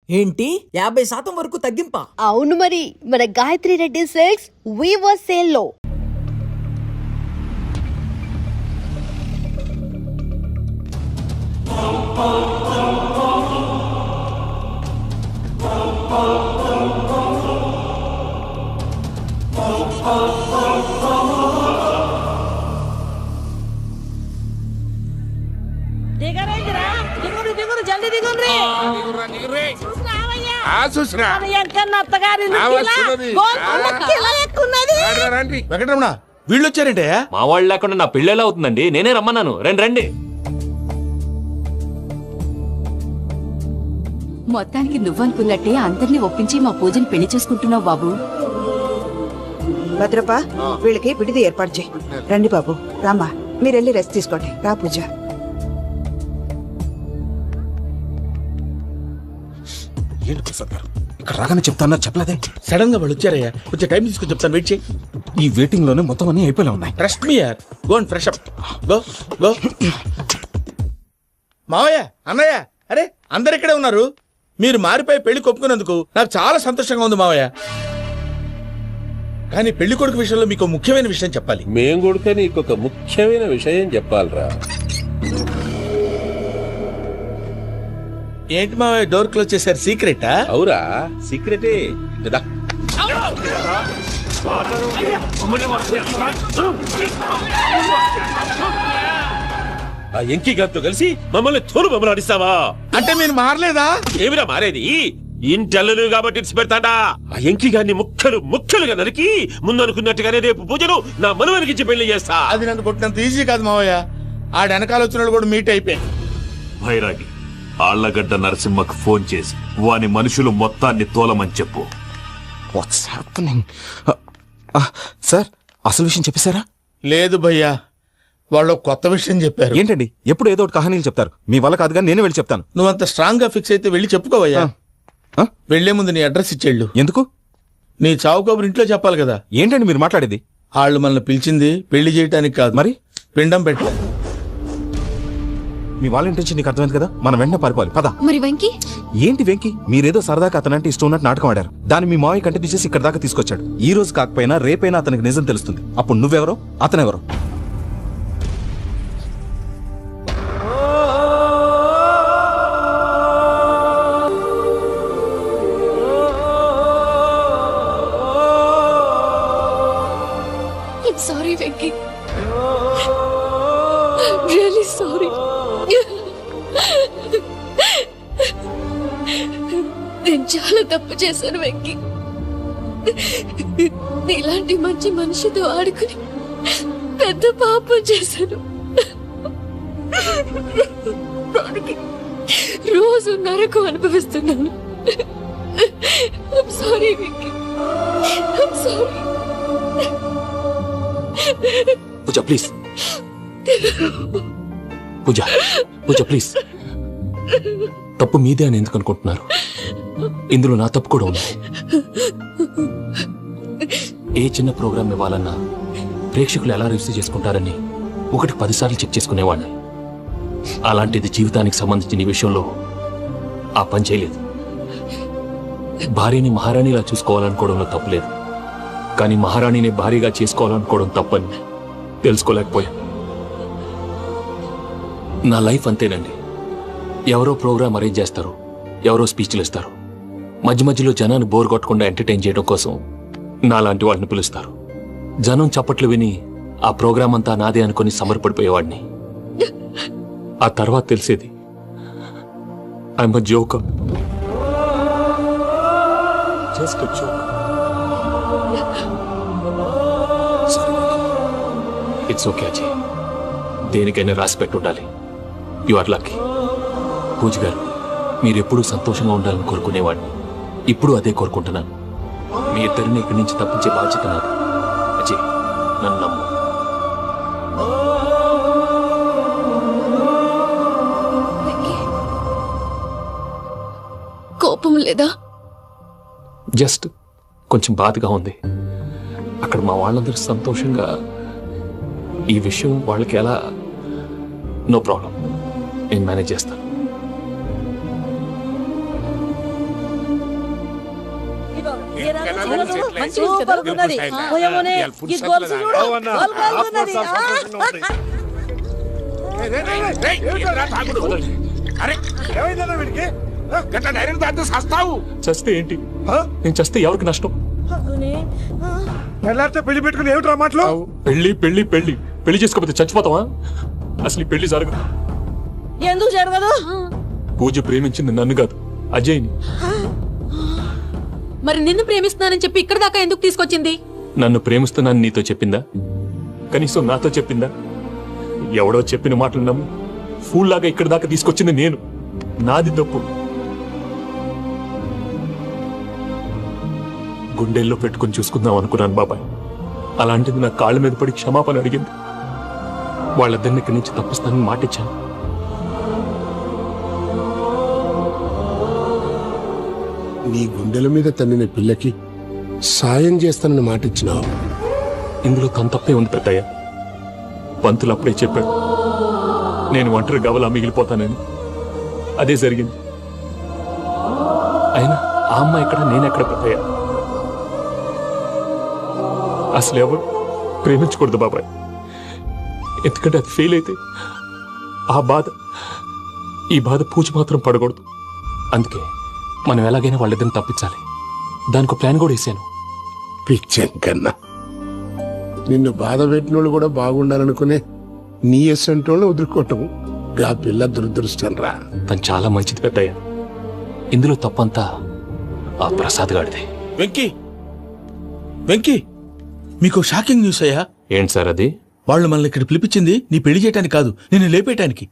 ఏంటి 50% వరకు తగ్గింపా? అవును మరి, మన Gayatri Reddy silks weaver sale లో. వెంకటరమణ వీళ్ళు వచ్చారంటే మా వాళ్ళు లేకుండా నా పెళ్ళి ఎలా అవుతుందండి? నేనే రమ్మన్నాను. రండి రండి. మొత్తానికి నువ్వనుకున్నట్టే అందరినీ ఒప్పించి మా పూజని పెళ్లి చేసుకుంటున్నావు బాబు. భద్రప్ప, వీళ్ళకి విడిది ఏర్పాటు చేయి. రండి బాబు, రామ్మా, మీరెళ్ళి రెస్ట్ తీసుకోండి. రా పూజ. ఏంటి ప్రసాద్ గారు ఇక్కడ రాగానే చెప్తాను చెప్పలేదే? సడన్ గా వాళ్ళు వచ్చారయ్యా, కొంచెం టైం తీసుకొని చెప్తాను, వెయిట్ చేయి. ఈ వెయిటింగ్ లోనే మొత్తం అన్ని అయిపోయినా ఉన్నాయి. ట్రస్ట్ మీ యార్, go and fresh up. Go go. మావయ్య, అన్నయ్య, అరే అందరు ఇక్కడే ఉన్నారు. మీరు మారిపోయి పెళ్లి కొప్పుకున్నందుకు నాకు చాలా సంతోషంగా ఉంది మావయ్య. కానీ పెళ్లి కొడుకు విషయంలో మీకు ముఖ్యమైన విషయం చెప్పాలి. మేం కొడుక నీకొక ముఖ్యమైన విషయం చెప్పాలరా. ఏంటి మావయ్య డోర్ క్లోజ్ చేశారు? సీక్రెటా? అవురా, సీక్రెటే. ఆ ఎంకి గారితో కలిసి మమ్మల్ని తోలు బొమ్మలాడిస్తావా? అంటే మీరు మారలేదా? ఏమిరా మారేది? ఇంటల్లు కాబట్టి ఇడిచి పెడతాడా? ఆ ఎంకి గారిని ముక్కలుగా నరికి ముందనుకున్నట్టుగానే రేపు పూజలు నా మనవనికిచ్చి పెళ్లి చేస్తా. అది నన్ను కొట్టినంత ఈజీ కాదు మావయ్య. ఆడ వెనకాల వచ్చిన కూడా మీట్ అయిపోయింది. భైరాగి ఆళ్లగడ్డ నరసింహకు ఫోన్ చేసి వాని మనుషులు మొత్తాన్ని తోలమని చెప్పు. What's happening? సార్, అసలు విషయం చెప్పేశారా? లేదు భయ్యా, వాళ్ళు కొత్త విషయం చెప్పారు. ఏంటండి ఎప్పుడు ఏదో ఒకటి కహానీలు చెప్తారు? మీ వల్ల కాదుగా, నేనే వెళ్ళి చెప్తాను. నువ్వంత స్ట్రాంగ్ గా ఫిక్స్ అయితే వెళ్ళి చెప్పుకోవయ్యా. వెళ్లే ముందు నీ అడ్రస్ ఇచ్చేళ్ళు. ఎందుకు? నీ చావు కబురు ఇంట్లో చెప్పాలి కదా. ఏంటండి మీరు మాట్లాడేది? వాళ్ళు మనల్ని పిలిచింది పెళ్లి చేయటానికి కాదు, మరి పిండం పెట్టాలి. మీ వాళ్ళ ఇంటెన్షన్ నీకు అర్థమైంది కదా. మనం వెంటనే పారిపోవాలి, పద. మరి వెంకీ? ఏంటి వెంకీ? మీరేదో సరదాగా అతనంటే ఇష్టం ఉన్నట్టు నాటకం ఆడారు. దాన్ని మీ మావయ్య కంటిన్యూ చేసి ఇక్కడ దాకా తీసుకొచ్చాడు. ఈ రోజు కాకపోయినా రేపైనా అతనికి నిజం తెలుస్తుంది. అప్పుడు నువ్వెవరో అతనెవరో. Sorry Venky, really sorry. నేను చాలా తప్పు చేశాను వెంకీ. నీలాంటి మంచి మనిషితో ఆడుకుని పెద్ద పాపం చేశాను. రోజు నరకం అనుభవిస్తున్నాను. Sorry Venky, sorry. Pooja please, Pooja Pooja please. తప్పు మీదే అని ఎందుకు అనుకుంటున్నారు? ఇందులో నా తప్పు కూడా ఉంది. ఏ చిన్న ప్రోగ్రామ్ ఇవ్వాలన్నా ప్రేక్షకులు ఎలా రిసీవ్ చేసుకుంటారని 1-10 సార్లు చెక్ చేసుకునేవాడిని. అలాంటిది జీవితానికి సంబంధించిన ఈ విషయంలో ఆ పని చేయలేదు. భార్యని మహారాణిలా చూసుకోవాలనుకోవడంలో తప్పులేదు, కానీ మహారాణిని భారీగా చేసుకోవాలనుకోవడం తప్పని తెలుసుకోలేకపోయాను. నా లైఫ్ అంతేనండి. ఎవరో ప్రోగ్రామ్ అరేంజ్ చేస్తారు, ఎవరో స్పీచ్లు ఇస్తారు. మధ్య మధ్యలో జనాన్ని బోర్ కొట్టకుండా ఎంటర్టైన్ చేయడం కోసం నాలాంటి వాళ్ళని పిలుస్తారు. జనం చప్పట్లు విని ఆ ప్రోగ్రామ్ అంతా నాదే అనుకుని సమర్పడిపోయేవాడిని. ఆ తర్వాత తెలిసేది I'm a joker. Just a joker. It's okay Ajay, దేనికైనా రాసి పెట్టి ఉండాలి. You are lucky. పూజ గారు, మీరెప్పుడూ సంతోషంగా ఉండాలని కోరుకునేవాడిని. ఇప్పుడు అదే కోరుకుంటున్నాను. మీ ఇద్దరిని ఇక్కడి నుంచి తప్పించే బాధ్యత నాది. అజయ్, నన్ను నమ్ము. కోపం లేదా? జస్ట్ కొంచెం బాధగా ఉంది. అక్కడ మా వాళ్ళందరూ సంతోషంగా, ఈ విషయం వాళ్ళకి ఎలా? నో ప్రాబ్లం, నేను మేనేజ్ చేస్తాను. సూపర్ ఉన్నది పోయమోనే ఈ గొలుసు చూడు గొలుసు ఉన్నది చస్తే ఏంటి నేను చస్తే ఎవరికి నష్టం? పెళ్లి పెట్టుకుని ఏమిట్రా మాటలు? పెళ్లి పెళ్లి పెళ్లి పెళ్లి చేసుకోకపోతే చచ్చిపోతావా? అసలు ఈ పెళ్లి జరగదు. ఎందుకు జరగదు? పూజ ప్రేమించింది నన్ను కాదు, అజయ్ని. మరి నిన్ను ప్రేమిస్తున్నానని చెప్పి ఇక్కడ దాకా ఎందుకు తీసుకొచ్చింది? నన్ను ప్రేమిస్తున్నాను నీతో చెప్పిందా? కనీసం నాతో చెప్పిందా? ఎవడో చెప్పిన మాటలు నమ్మి ఫూల్ లాగా ఇక్కడ దాకా తీసుకొచ్చింది నేను. నాది తప్పు. గుండెల్లో పెట్టుకుని చూసుకుందాం అనుకున్నాను బాబాయ్. అలాంటిది నా కాళ్ళ మీద పడి క్షమాపణ అడిగింది. వాళ్ళిద్దరిని ఇక్కడి నుంచి తప్పిస్తానని మాటిచ్చాను. నీ గుండెల మీద తన్నిన పిల్లకి సాయం చేస్తానని మాటిచ్చినావు. ఇందులో తన తప్పే ఉంది పెద్దయ్య. పంతులు అప్పుడే చెప్పాడు నేను ఒంటరి గవలా మిగిలిపోతానని. అదే జరిగింది. అయినా ఆ అమ్మాయి ఎక్కడ, నేనెక్కడ పెద్దయ్య? అసలు ఎవరు ప్రేమించకూడదు బాబాయ్. ఎందుకంటే అది ఫెయిల్ అయితే ఈ బాధ పూజ మాత్రం పడకూడదు. అందుకే మనం ఎలాగైనా వాళ్ళిద్దరిని తప్పించాలి. దానికి ప్లాన్ కూడా వేసాను. పిచ్చం కన్నా నిన్ను బాధ పెట్టినోళ్ళు కూడా బాగుండాలనుకునే నీ ఎస్సంటోళ్ళు వదులుకోవటం గా పిల్ల దురదృష్టం రా. తను చాలా మంచిది పెద్దయ్య. ఇందులో తప్పంతా ఆ ప్రసాద్ గాడిదే. వెంకీ వెంకీ, మీకు షాకింగ్ న్యూస్ అయ్యా. ఏంటి సార్ అది? వాళ్ళు మనల్ని ఇక్కడ పిలిపించింది నీ పెళ్లి చేయటానికి కాదు, నిన్ను లేపేయటానికి.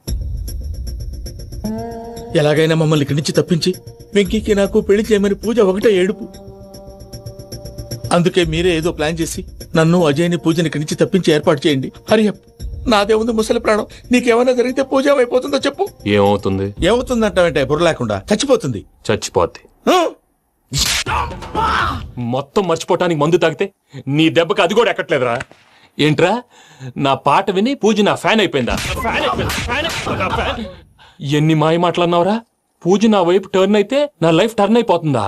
ఎలాగైనా మమ్మల్ని ఇక్కడి నుంచి తప్పించి వెంకీకి నాకు పెళ్లి చేయమని పూజ ఒకటే ఏడుపు. అందుకే మీరే ఏదో ప్లాన్ చేసి నన్ను అజయ్ని పూజని ఇక్కడి నుంచి తప్పించి ఏర్పాటు చేయండి. హరియప్, నాదే ఉంది ముసలి ప్రాణం. నీకేమైనా జరిగితే పూజ అయిపోతుందో చెప్పు. ఏమవుతుంది? ఏమవుతుందంటావంటే బుర్ర లేకుండా చచ్చిపోతుంది. చచ్చిపోద్ది. మొత్తం మర్చిపోవటానికి మందు తాగితే నీ దెబ్బకి అది కూడా ఎక్కట్లేదురా. ఏంట్రా, నా పాట విని పూజ నా ఫ్యాన్ అయిపోయిందా? ఎన్ని మాయ మాటలన్నావురా? పూజ నా వైపు టర్న్ అయితే నా లైఫ్ టర్న్ అయిపోతుందా?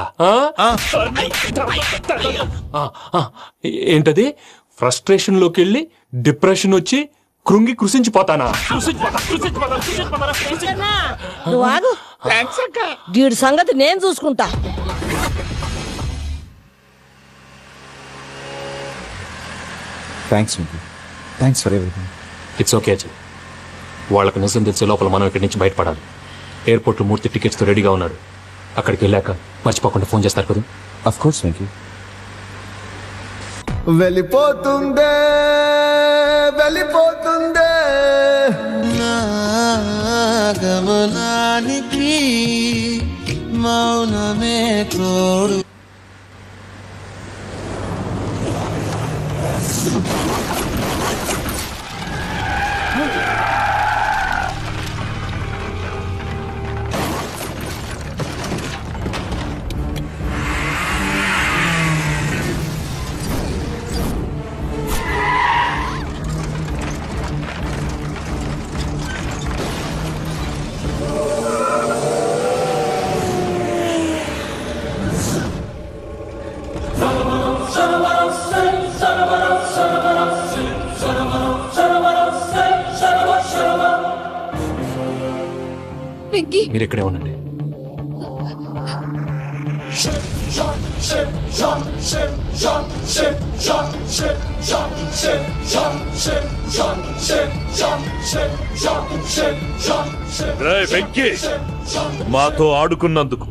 ఏంటది? ఫ్రస్ట్రేషన్ లోకి వెళ్ళి డిప్రెషన్ వచ్చి కృంగి కృషించిపోతానా? నువ్వు ఆగు. వీడి సంగతి నేను చూసుకుంటా. Thanks for everything. It's okay Ajay. వాళ్ళకు నిజం తెలిసే లోపల మనం ఇక్కడి నుంచి బయటపడాలి. ఎయిర్పోర్ట్ లో 3 టికెట్స్ తో రెడీగా ఉన్నాడు. అక్కడికి వెళ్ళాక మర్చిపోకుండా ఫోన్ చేస్తారు కదా. Of course Venky. వెళ్ళిపోతుందే వెళ్ళిపోతుందే గమనానికి మౌనమే తోడు. మీరు ఇక్కడే ఉండండి. వెంకీ, మాతో ఆడుకున్నందుకు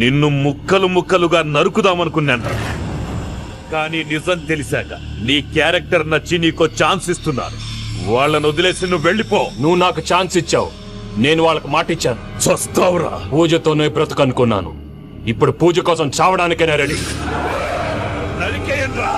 నిన్ను ముక్కలు ముక్కలుగా నరుకుదామనుకున్నాను. కానీ నిజం తెలిసాక నీ క్యారెక్టర్ నచ్చి నీకో ఛాన్స్ ఇస్తున్నాను. వాళ్ళను వదిలేసి నువ్వు వెళ్ళిపో. నువ్వు నాకు ఛాన్స్ ఇచ్చావు, నేను వాళ్ళకి మాట ఇచ్చాను. చస్తావురా. పూజతోనే బ్రతుకనుకున్నాను. ఇప్పుడు పూజ కోసం చావడానికైనా రెడీ. నరికేయండ్రా.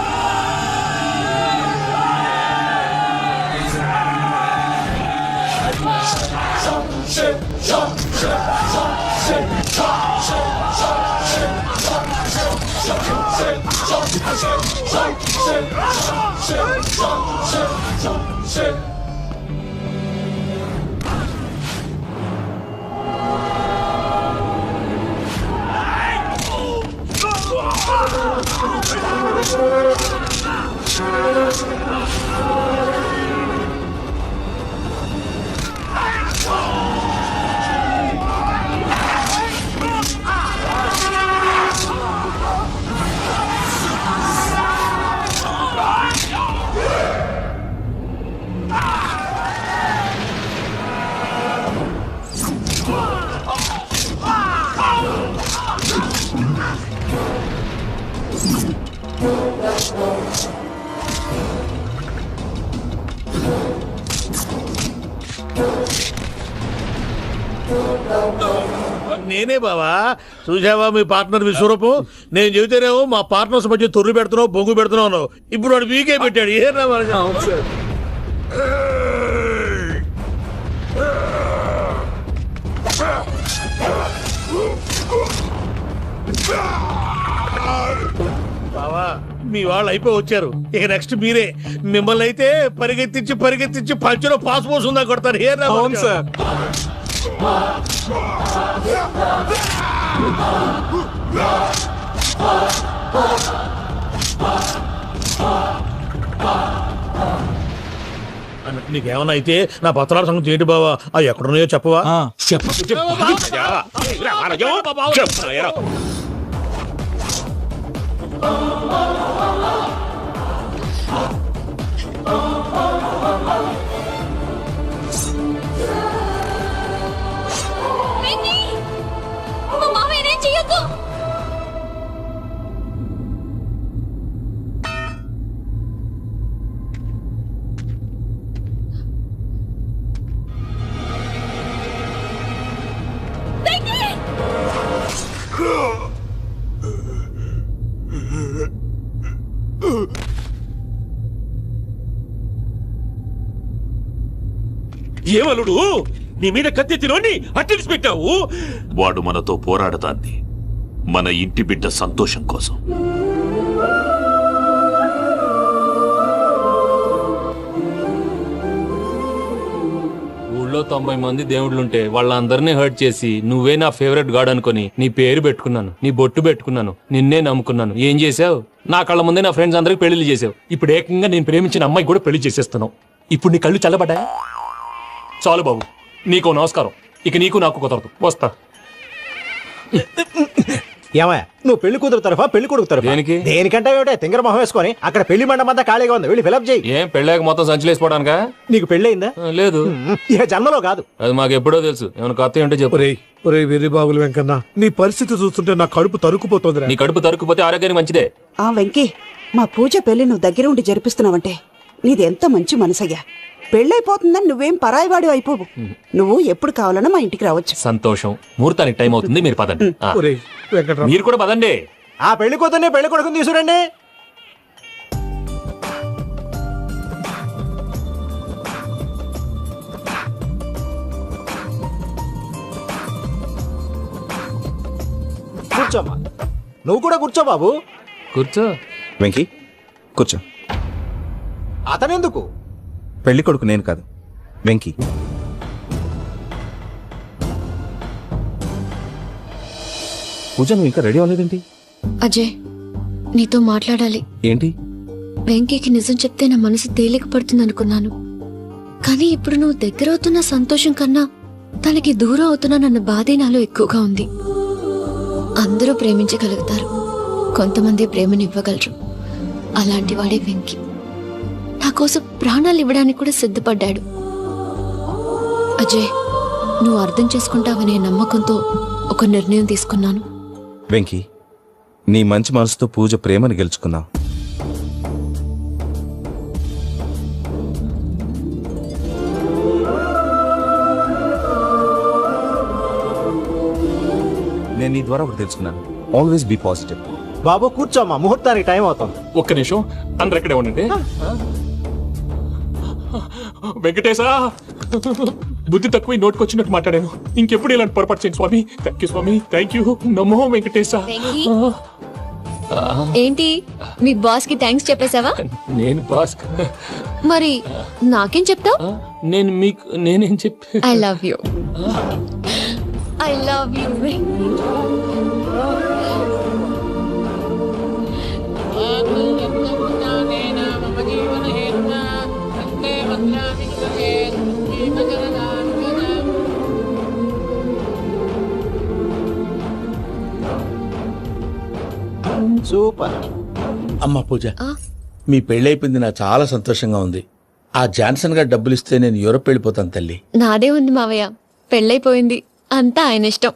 నేనే బావా. చూసావా మీ పార్ట్నర్ విశ్వరూపం? నేను చెబితేనేమో మా పార్ట్నర్స్ మధ్య తొర్రు పెడుతున్నావు, బొంగు పెడుతున్నావు అన్నావు. ఇప్పుడు వాడు వీకే పెట్టాడు. ఏ బావా, మీ వాళ్ళు అయిపోయి వచ్చారు. ఇక నెక్స్ట్ మీరే. మిమ్మల్ని అయితే పరిగెత్తించి పరిగెత్తించి పంచలో పాస్ పోసుందా కొడతారు. ఏ సార్ నీకేమన్నా అయితే నా పత్రాల సంగతి ఏంటి బావా? అవి ఎక్కడున్నాయో చెప్పవా? ఏమలుడు, నీ మీద కత్తెత్తిలోని అట్టడిసి పెట్టావు. వాడు మనతో పోరాడతాంది మన ఇంటి బిడ్డ సంతోషం కోసం. ఊళ్ళో 90 మంది దేవుళ్ళుంటే వాళ్ళందరినీ హర్ట్ చేసి నువ్వే నా ఫేవరెట్ గాడ్ అనుకుని నీ పేరు పెట్టుకున్నాను, నీ బొట్టు పెట్టుకున్నాను, నిన్నే నమ్ముకున్నాను. ఏం చేసావు? నా కళ్ళ ముందే నా ఫ్రెండ్స్ అందరికి పెళ్లి చేసావు. ఇప్పుడు ఏకంగా నేను ప్రేమించిన అమ్మాయి కూడా పెళ్లి చేసేస్తున్నావు. ఇప్పుడు నీ కళ్ళు చల్లబడ్డాయి. చాలు బాబు, నీకో నమస్కారం. ఇక నీకు నాకు కుదరదు. వస్తా. ఏమయ్యా, నువ్వు పెళ్లి కూతురు తరఫా పెళ్లి కొడుకు తరఫా? దేనికి? దేనికంటే ఏమిటే తింగర మొహం వేసుకొని అక్కడ పెళ్లి మండపం అంతా ఖాళీగా ఉంది, వెళ్ళి ఫిలప్ చేయి. ఏం పెళ్ళాక మొత్తం సంచలేసిపోవడానికా? నీకు పెళ్ళయిందా? లేదు. ఇక జన్మలో కాదు. అది మాకు ఎప్పుడో తెలుసు. ఏమైనా కొత్త ఏంటో చెప్పు. ఒరే వెర్రి బాబులు వెంకన్న, నీ పరిస్థితి చూస్తుంటే నా కడుపు తరుక్కుపోతుంది. నీ కడుపు తరుక్కుపోతే ఆరోగ్యానికి మంచిదే. ఆ వెంకీ, మా పూజ పెళ్లి నువ్వు దగ్గర ఉండి జరిపిస్తున్నావంటే నీది ఎంత మంచి మనసయ్యా. పెళ్ళైపోతుందని నువ్వేం పరాయివాడు అయిపోవు. నువ్వు ఎప్పుడు కావాలన్నా మా ఇంటికి రావచ్చు. సంతోషం. ముహూర్తానికి టైం అవుతుంది, మీరు పదండి. మీరు కూడా పదండి. ఆ పెళ్లి కూతుర్ని పెళ్లి కొడుకుని తీసుకురండి. కూర్చోమ్మా. నువ్వు కూడా కూర్చో బాబు. కూర్చో. వెంకీ కూర్చో. అతనెందుకు? పెళ్లి కొడుకు నేను కాదు, వెంకీ. పూజ, నువ్వు ఇంకా రెడీ అవ్వలేదేంటి? అజయ్, నీతో మాట్లాడాలి. ఏంటి? వెంకీకి నిజం చెప్తే నా మనసు తేలిక పడుతుంది అనుకున్నాను. కానీ ఇప్పుడు నువ్వు దగ్గరవుతున్న సంతోషం కన్నా తనకి దూరం అవుతున్నానన్న బాధే నాలో ఎక్కువగా ఉంది. అందరూ ప్రేమించగలుగుతారు, కొంతమంది ప్రేమనివ్వగలరు. అలాంటి వాడే వెంకీ. నా కోసం ప్రాణాలు ఇవ్వడానికి కూడా సిద్ధపడ్డాడు. అజయ్, నువ్వు అర్థం చేసుకుంటావనే నమ్మకంతో ఒక నిర్ణయం తీసుకున్నాను. వెంకీ, నీ మంచి మనసుతో పూజ ప్రేమను గెలుచుకున్నావు. నేను నీ ద్వారా ఒకటి తెలుసుకున్నాను. Always be positive. బాబు కూర్చోమ్మా, ముహూర్తానికి టైం అవుతుంది. ఒక్క నిమిషం, అందరు ఎక్కడే ఉండండి. వెంకటేశా, బుద్ధి తక్కువ నోటుకొచ్చినట్టు మాట్లాడాను. ఇంకెప్పుడు ఇలాంటి పొరపాటు చేయండి స్వామి. థ్యాంక్ యూ స్వామి, థ్యాంక్ యూ. నమో వెంకటేశా. ఏంటి, మీ బాస్ కి థ్యాంక్స్ చెప్పేశావా? నేను బాస్ మరి నాకేం చెప్తావు? నేనేం చెప్పి I love you. I love you. Super. అమ్మ పూజ, మీ పెళ్ళైపోయింది, నాకు చాలా సంతోషంగా ఉంది. ఆ జాన్సన్ గారు డబ్బులు ఇస్తే నేను యూరోప్ వెళ్ళిపోతాను తల్లి. నాదే ఉంది మావయ్య, పెళ్ళైపోయింది, అంతా ఆయన ఇష్టం.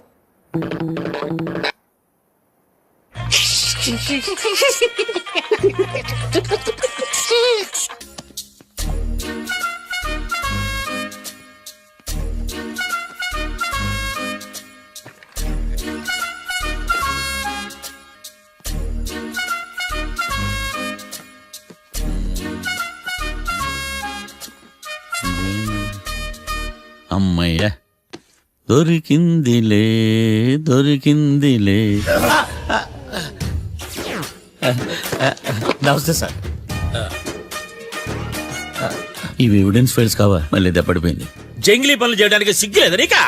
అమ్మయ్య దొరికిందిలే దొరికిందిలే. నమస్తే సార్. ఇవి ఎవిడెన్స్ ఫైల్స్ కావా? మళ్ళీ దెబ్బడిపోయింది. జంగిలీ పనులు చేయడానికి సిగ్గులేదు నీకా?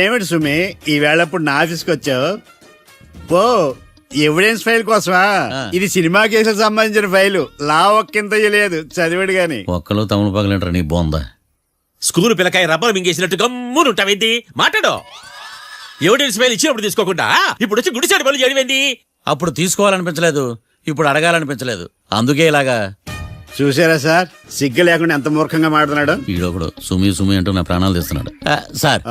ఏమిటి సుమి ఈ వేళప్పుడు నా ఆఫీస్కి వచ్చావు? ఓ ఎవిడెన్స్ ఫైల్ కోసమా? ఇది సినిమా కేసులకు సంబంధించిన ఫైలు. లా ఒక్కింత లేదు, చదివాడు గాని. ఒక్కలో తమను పగలంటారు నీ బోందా. స్కూల్ పిల్లకాయ రబ్బర్ మింగేసినట్టు గమ్మునుంటావేంది? మాట్లాడో. ఎవిడెన్స్ ఫైల్ ఇచ్చినప్పుడు తీసుకోకుండా ఇప్పుడు వచ్చి గుడిసాడు పనులు చేయడం. అప్పుడు తీసుకోవాలనిపించలేదు, ఇప్పుడు అడగాలనిపించలేదు, అందుకే ఇలాగా. చూసారా సార్, సిగ్గు లేకుండా ఎంత మూర్ఖంగా మాట్లాడుతున్నాడు. ఈడొకడు సుమి సుమి అంటూ నా ప్రాణాలు తీస్తున్నాడు. సార్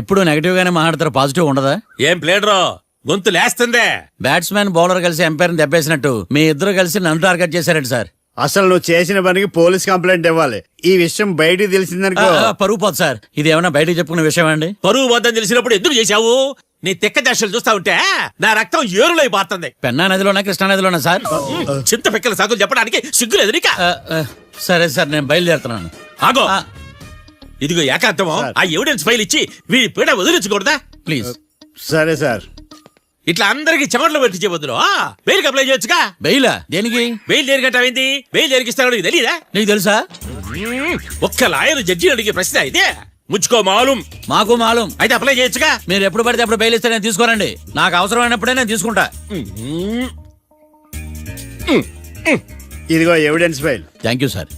ఎప్పుడు నెగటివ్ గానే మాట్లాడతారు, పాజిటివ్ ఉండదా? ఏం ప్లేడరో గొంతు లేస్తుందే. బ్యాట్స్మెన్ బౌలర్ కలిసి ఎంపైర్ దెబ్బేసినట్టు మీ ఇద్దరు కలిసి నన్ను టార్గెట్ చేశారండి సార్. అసలు నువ్వు చేసిన పనికి పోలీస్ కంప్లైంట్ ఇవ్వాలి. ఈ విషయం బయటికి తెలిసిందనుకో పరువు పోదు సార్. ఇది ఏమన్నా బయటకు చెప్పుకునే విషయం అండి? పరువు వద్దని తెలిసినప్పుడు ఎందుకు చేశావు? నీ తెక్క దశలు చూస్తా ఉంటే నా రక్తం ఏరులై పారుతుంది. పెన్నా నదిలోనా కృష్ణా నదిలోనా సార్? చింత పిక్కల సాగులు చెప్పడానికి సిగ్గులేదు నీకా? సరే సార్, నేను బయలుదేరుతున్నాను. ఆగో, ఇదిగో ఏకాంతమో ఆ ఎవిడెన్స్ ఫైల్ ఇచ్చి వీడి పీడ వదిలించకూడదా? ప్లీజ్. సరే సార్. ఇట్లా అందరికి చెమటలు పెట్టి చేయవద్దు. బెయిల్ అప్లై చేయొచ్చుగా. బెయిలా? దేనికి? బెయిల్ దేనికంటావేంది? బెయిల్ దేనికిస్తాడో నీకు తెలీదా? నీకు తెలుసా? ఒక్క లాయర్ జడ్జి అడిగే ప్రశ్న ఇదే. ముచ్చుకో మాలూం. మాకు మాలూం. అయితే అప్లై చేయొచ్చుగా. మీరు ఎప్పుడు పడితే అప్పుడు బెయిల్ ఇస్తే నేను తీసుకోనండి. నాకు అవసరమైనప్పుడే నేను తీసుకుంటా. ఇదిగో evidence file. Thank you sir.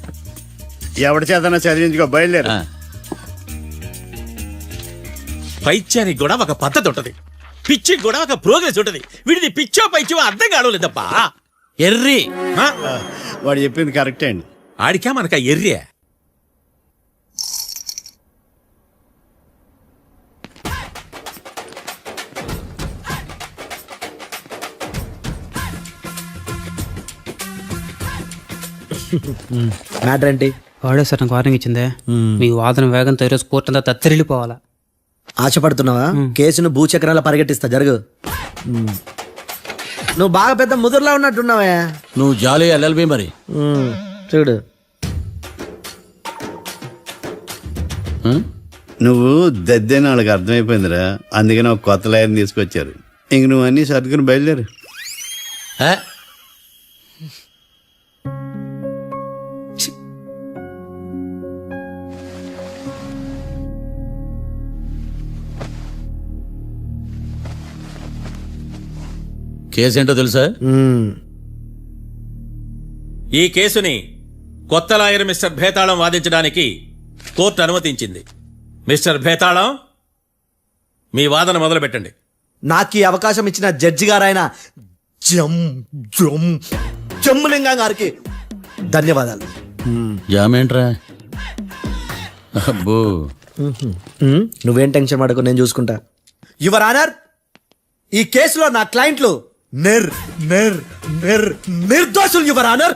ఎవరి చేతనా చదివించుకో, బయలుదేరు. పైత్యానికి కూడా ఒక పద్ధతి ఉంటది, పిచ్చికి కూడా ఒక ప్రోగ్రెస్ ఉంటది. వీడిది పిచ్చో పైచో అర్థం కావలేదప్పా. ఎర్రి. వాడు చెప్పింది కరెక్టే అండి. ఆడికా మనక ఎర్రి. మ్యాటర్ ఏంటి? వాడే సార్ నాకు వార్నింగ్ ఇచ్చిందే. మీ వాదన వేగంతో ఈరోజు కోర్టు అంతా తత్తరిల్లిపోవాలా. ఆశపడుతున్నావా? కేసును భూచక్రాల పరిగెట్టిస్తా, జరుగు. నువ్వు బాగా పెద్ద ముదురులా ఉన్నట్టున్నావా? నువ్వు జాలి ఎల్ఎల్బి మరి. చూడు, నువ్వు దద్దేని వాళ్ళకి అర్థమైపోయిందిరా. అందుకని ఒక కొత్త లాయర్ని తీసుకొచ్చారు. ఇంక నువ్వు అన్ని సర్దుకుని బయలుదేరు. కేసు ఏంటో తెలుసా? ఈ కేసుని కొత్త లాయర్ మిస్టర్ భేతాళం వాదించడానికి కోర్టు అనుమతించింది. మిస్టర్ భేతాళం, మీ వాదన మొదలు పెట్టండి. నాకు ఈ అవకాశం ఇచ్చిన జడ్జి గారైన జమ్ములింగం గారికి ధన్యవాదాలు. జామేంట్రా? అబ్బో, నువ్వేం టెన్షన్ పడకు, నేను చూసుకుంటా. యువర్ ఆనర్, ఈ కేసులో నా క్లయింట్లు నిర్దోషులు యువర్ ఆనర్.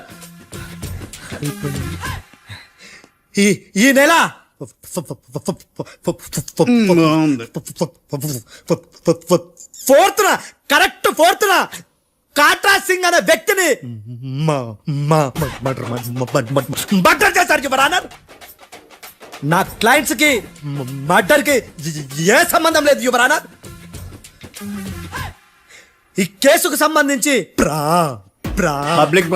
ఈ నెల 4th correct 4th Katra Singh అనే వ్యక్తిని మర్డర్ చేశారు యువర్ ఆనర్. నా క్లయింట్స్ కి మర్డర్ కి ఏ సంబంధం లేదు యువర్ ఆనర్. ఈ కేసుకు సంబంధించి పబ్లిక్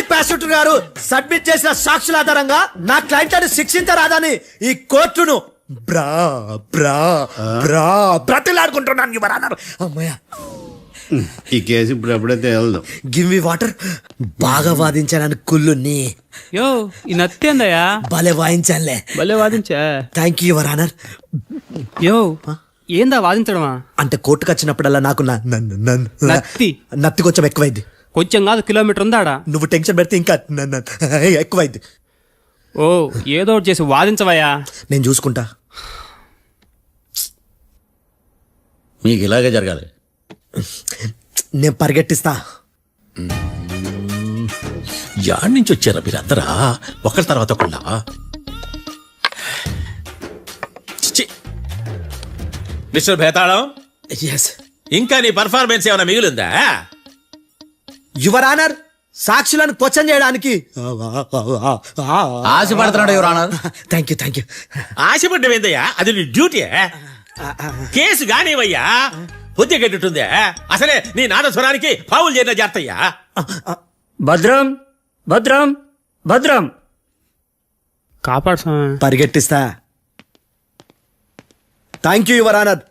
ప్రాసిక్యూటర్ గారు సబ్మిట్ చేసిన సాక్షుల ఆధారంగా నా క్లయింట్ శిక్షించరాదని ఈ కోర్టును బ్రతిలాడుకుంటున్నాను యువర్ ఆనర్. అమ్మయ్య, ఈ కేసు ఇప్పుడు ఎప్పుడైతే వెళ్దాం. Give me water. బాగా వాదించాలని కుళ్ళుని. యో ఈ నత్తేందయ్యా? భలే వాయించానులే. భలే వాదించా. Thank you your honour. యో ఏందా వాదించడమా? అంటే కోర్టుకు వచ్చినప్పుడల్లా నాకు నత్తి కొంచెం ఎక్కువైంది. కొంచెం కాదు, కిలోమీటర్ ఉందాడా. నువ్వు టెన్షన్ పెడితే ఇంకా ఎక్కువైంది. ఓ ఏదో ఒకటి చేసి వాదించవయ్యా. నేను చూసుకుంటా. మీకు ఇలాగే జరగాలి. నేను పరిగెట్టిస్తా. యాడ్ నుంచి వచ్చారా మీరందరా ఒకరి తర్వాత ఒకళ్ళ? మిస్టర్ భేతాళం, ఇంకా నీ పర్ఫార్మెన్స్ ఏమైనా మిగిలిందా? యువర్ ఆనర్, సాక్షులను క్వశ్చన్ చేయడానికి ఆశపడుతున్నాడు యువర్ ఆనర్. Thank you. ఆశపడ్డం ఏందయ్యా, అది నీ డ్యూటీ. కేసు గానివయ్యా, బుద్ధి గట్టుందే. అసలే నీ నాదస్వరానికి పావులు చేరిన జాతయ్యా. భద్రం భద్రం భద్రం కాపాడు. పరిగెట్టిస్తా. Thank you your honour.